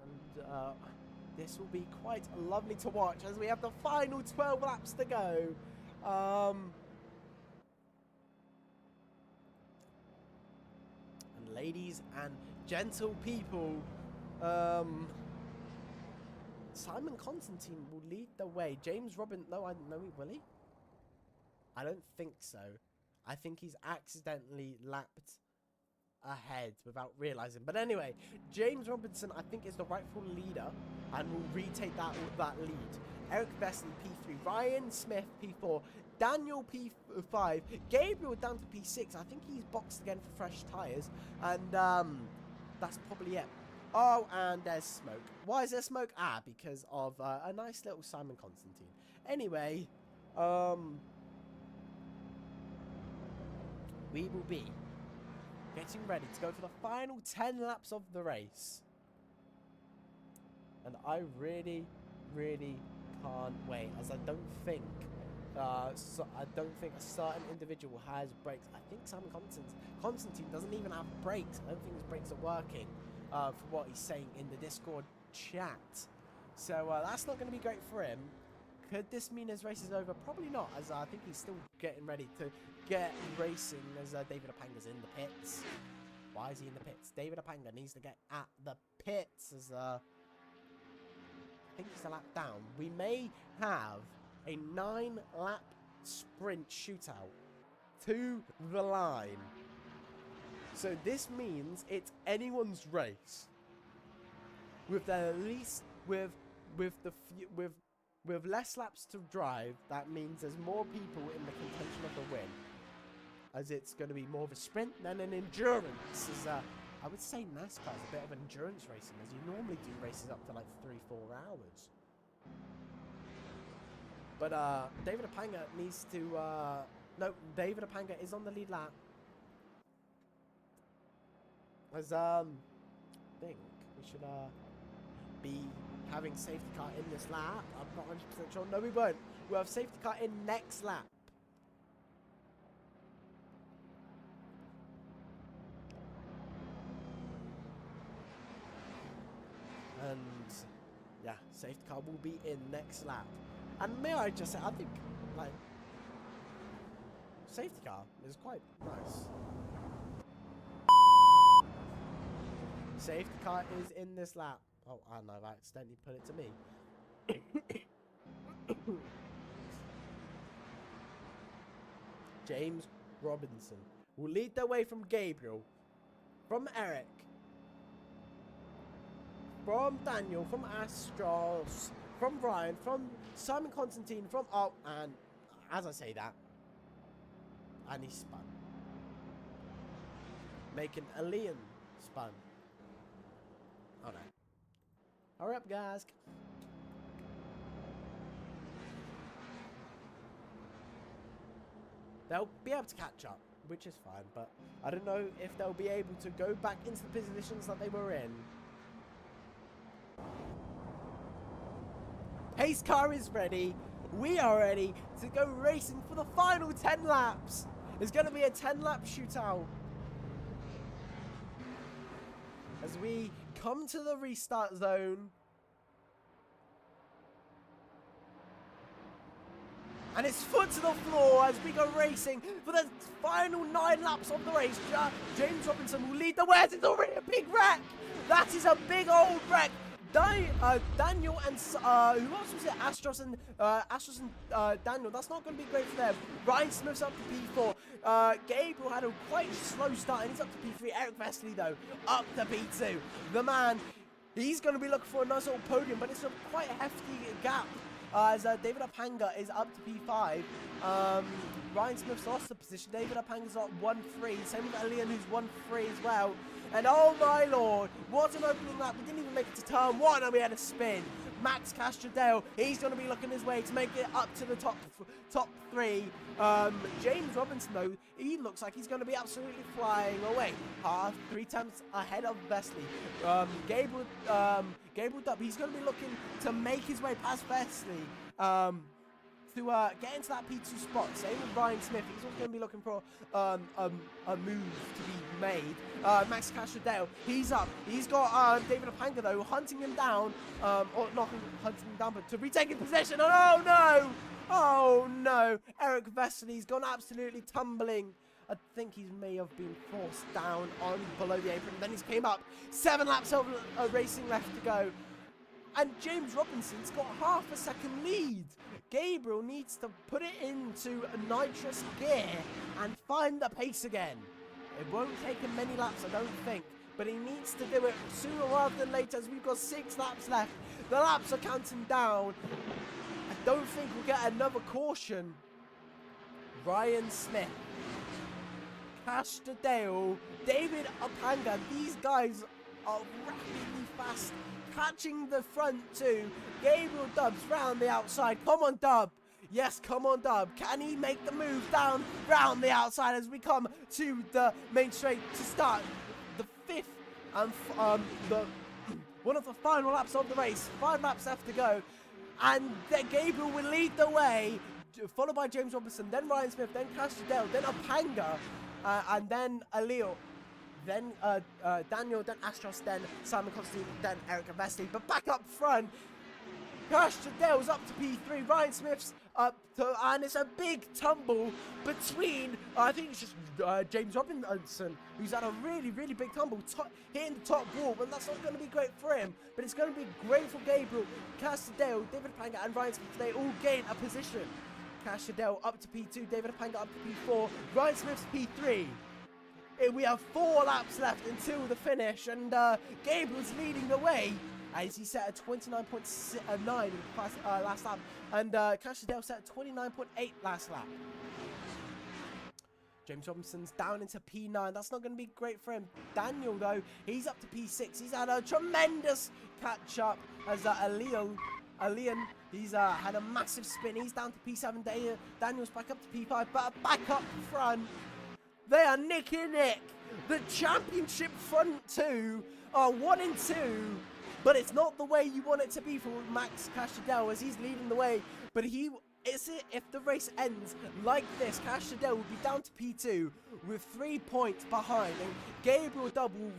and this will be quite lovely to watch as we have the final 12 laps to go. And ladies and gentle people, Simon Constantine will lead the way. James Robin, will he? I don't think so. I think he's accidentally lapped ahead without realizing. But anyway, James Robinson, I think, is the rightful leader and will retake that lead. Eric Vesely, P3. Ryan Smith, P4. Daniel, P5. Gabriel down to P6. I think he's boxed again for fresh tyres. And that's probably it. Oh, and there's smoke. Why is there smoke? Because of a nice little Simon Constantine. Anyway, we will be getting ready to go for the final 10 laps of the race. And I really, really can't wait, as I don't think a certain individual has brakes. I think Simon Constantine doesn't even have brakes. I don't think his brakes are working, for what he's saying in the Discord chat. So that's not going to be great for him. Could this mean his race is over? Probably not, as I think he's still getting ready to get racing, as David Apanga's in the pits. Why is he in the pits? David Apanga needs to get at the pits, as I think he's a lap down. We may have a 9-lap sprint shootout to the line. So this means it's anyone's race. With less laps to drive, that means there's more people in the contention of the win. As it's going to be more of a sprint than an endurance. As I would say NASCAR is a bit of endurance racing, as you normally do races up to like 3-4 hours. But David Apanga needs to... no, David Apanga is on the lead lap. As I think we should be having safety car in this lap. I'm not 100% sure. No, we won't. We'll have safety car in next lap. And yeah, safety car will be in next lap. And may I just say, I think like safety car is quite nice. Safety car is in this lap. Oh, I know, I accidentally put it to me. James Robinson will lead the way from Gabriel, from Eric, from Daniel, from Astros, from Brian, from Simon Constantine, from... Oh, and as I say that, and he spun. Making a Leon spun. Oh no. Hurry up, guys. They'll be able to catch up, which is fine, but I don't know if they'll be able to go back into the positions that they were in. Pace car is ready. We are ready to go racing for the final 10 laps. It's going to be a 10-lap shootout. As we come to the restart zone. And it's foot to the floor as we go racing for the final 9 laps of the race. James Robinson will lead the way. It's already a big wreck. That is a big old wreck. Daniel and who else was it? Astros and Daniel. That's not going to be great for them. Ryan Smith's up to P4. Gabriel had a quite slow start and he's up to P3. Eric Vesely though up to P2. The man, he's going to be looking for a nice little podium, but it's a quite hefty gap. As David Apanga is up to P5. Ryan Smith's lost the position. David Apanga's got 1-3. Same with Elian, who's 1-3 as well. And oh my lord, what an opening lap. We didn't even make it to turn 1 and we had a spin. Max Castrodale, he's going to be looking his way to make it up to the top 3. James Robinson, though, he looks like he's going to be absolutely flying away. 3 tenths ahead of Vesely. Gabriel Dubb, he's going to be looking to make his way past Vesely. To get into that P2 spot. Same with Ryan Smith. He's also going to be looking for a move to be made. Max Castrodale, he's up. He's got David Apanga, though, hunting him down. Or not hunting him down, but to retake his possession. Oh, no! Oh, no! Eric Vesely's gone absolutely tumbling. I think he may have been forced down on below the apron. Then he's came up. 7 laps of racing left to go. And James Robinson's got half a second lead. Gabriel needs to put it into a nitrous gear and find the pace again. It won't take him many laps, I don't think. But he needs to do it sooner rather than later, as we've got 6 laps left. The laps are counting down. I don't think we'll get another caution. Ryan Smith, Castrodale, David Apanga. These guys are rapidly fast. Catching the front 2. Gabriel Dubb's round the outside. Come on, Dubb. Yes, come on, Dubb. Can he make the move down round the outside as we come to the main straight to start the 5th and one of the final laps of the race. 5 laps left to go. And then Gabriel will lead the way, followed by James Robinson, then Ryan Smith, then Castrodale, then Apanga, and then Alil, then Daniel, then Astros, then Simon Constantine, then Eric Avesti. But back up front, Castrodale's up to P3, Ryan Smith's up to, and it's a big tumble between, I think it's just James Robinson, who's had a really, really big tumble, hitting the top wall, but that's not going to be great for him, but it's going to be great for Gabriel, Castrodale, David Apanga, and Ryan Smith. They all gain a position. Castrodale up to P2, David Apanga up to P4, Ryan Smith's P3. We have 4 laps left until the finish, and Gabriel's leading the way as he set a 29.9 in last lap, and Castrodale set a 29.8 last lap. James Robinson's down into P9. That's not going to be great for him. Daniel, though, he's up to P6. He's had a tremendous catch-up as Alian, he's had a massive spin. He's down to P7. Daniel's back up to P5, but back up front. They are neck and neck. The championship front two are 1 and 2. But it's not the way you want it to be for Max Castrodale as he's leading the way. But if the race ends like this, Castrodale will be down to P2 with 3 points behind. And Gabriel Double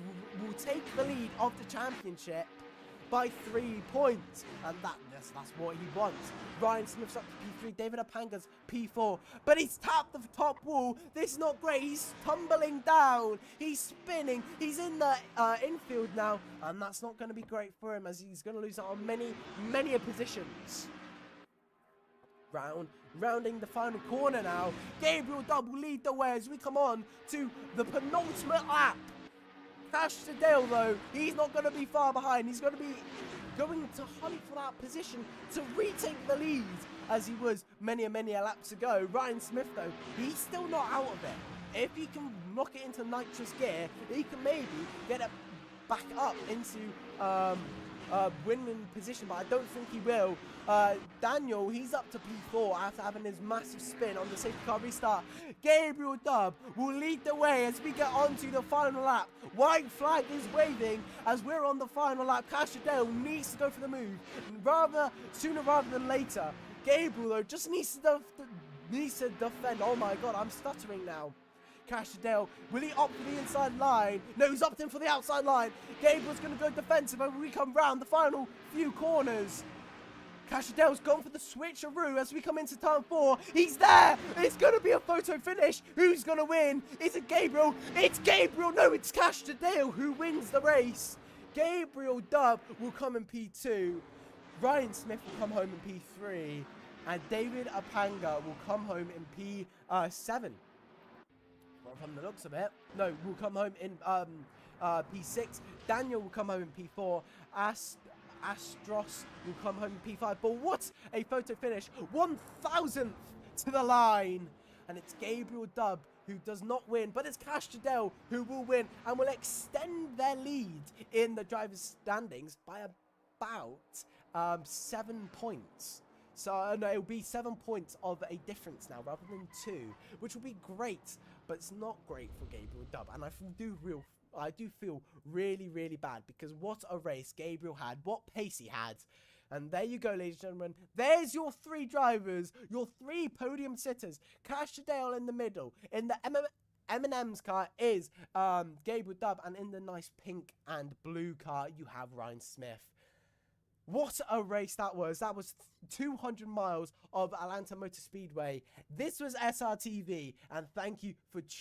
will take the lead of the championship by 3 points. And that's what he wants. Ryan Smith's up to P3, David Apanga's P4. But he's tapped the top wall. This is not great. He's tumbling down. He's spinning. He's in the infield now. And that's not going to be great for him as he's going to lose out on many positions. Rounding the final corner now. Gabriel Double lead the way as we come on to the penultimate lap. Castrodale, though, he's not going to be far behind. He's going to be going to hunt for that position to retake the lead as he was many laps ago. Ryan Smith, though, he's still not out of it. If he can lock it into nitrous gear, he can maybe get it back up into winning position, but I don't think he will. Daniel, he's up to P4 after having his massive spin on the safety car restart. Gabriel Dub will lead the way as we get on to the final lap. White flag is waving as we're on the final lap. Castrodale needs to go for the move sooner rather than later. Gabriel, though, just needs to defend. Oh my god, I'm stuttering now. Castrodale, will he opt for the inside line? No, he's opting for the outside line. Gabriel's going to go defensive and we come round the final few corners. Castrodale's gone for the switcheroo as we come into turn 4. He's there. It's going to be a photo finish. Who's going to win? Is it Gabriel? It's Gabriel. No, it's Castrodale who wins the race. Gabriel Dub will come in P2. Ryan Smith will come home in P3. And David Apanga will come home in P7. From the looks of it. No, will come home in P6. Daniel will come home in P4. Astros will come home in P5. But what a photo finish. 1,000th to the line. And it's Gabriel Dub who does not win. But it's Castrodale who will win and will extend their lead in the driver's standings by about 7 points. So no, it'll be 7 points of a difference now rather than 2, which will be great, but it's not great for Gabriel Dub. And I do feel really bad because what a race Gabriel had, what pace he had. And there you go, ladies and gentlemen. There's your 3 drivers, your 3 podium sitters. Castrodale in the middle. In the M&M's car is Gabriel Dub, and in the nice pink and blue car you have Ryan Smith. What a race that was. That was 200 miles of Atlanta Motor Speedway. This was SRTV, and thank you for tuning in.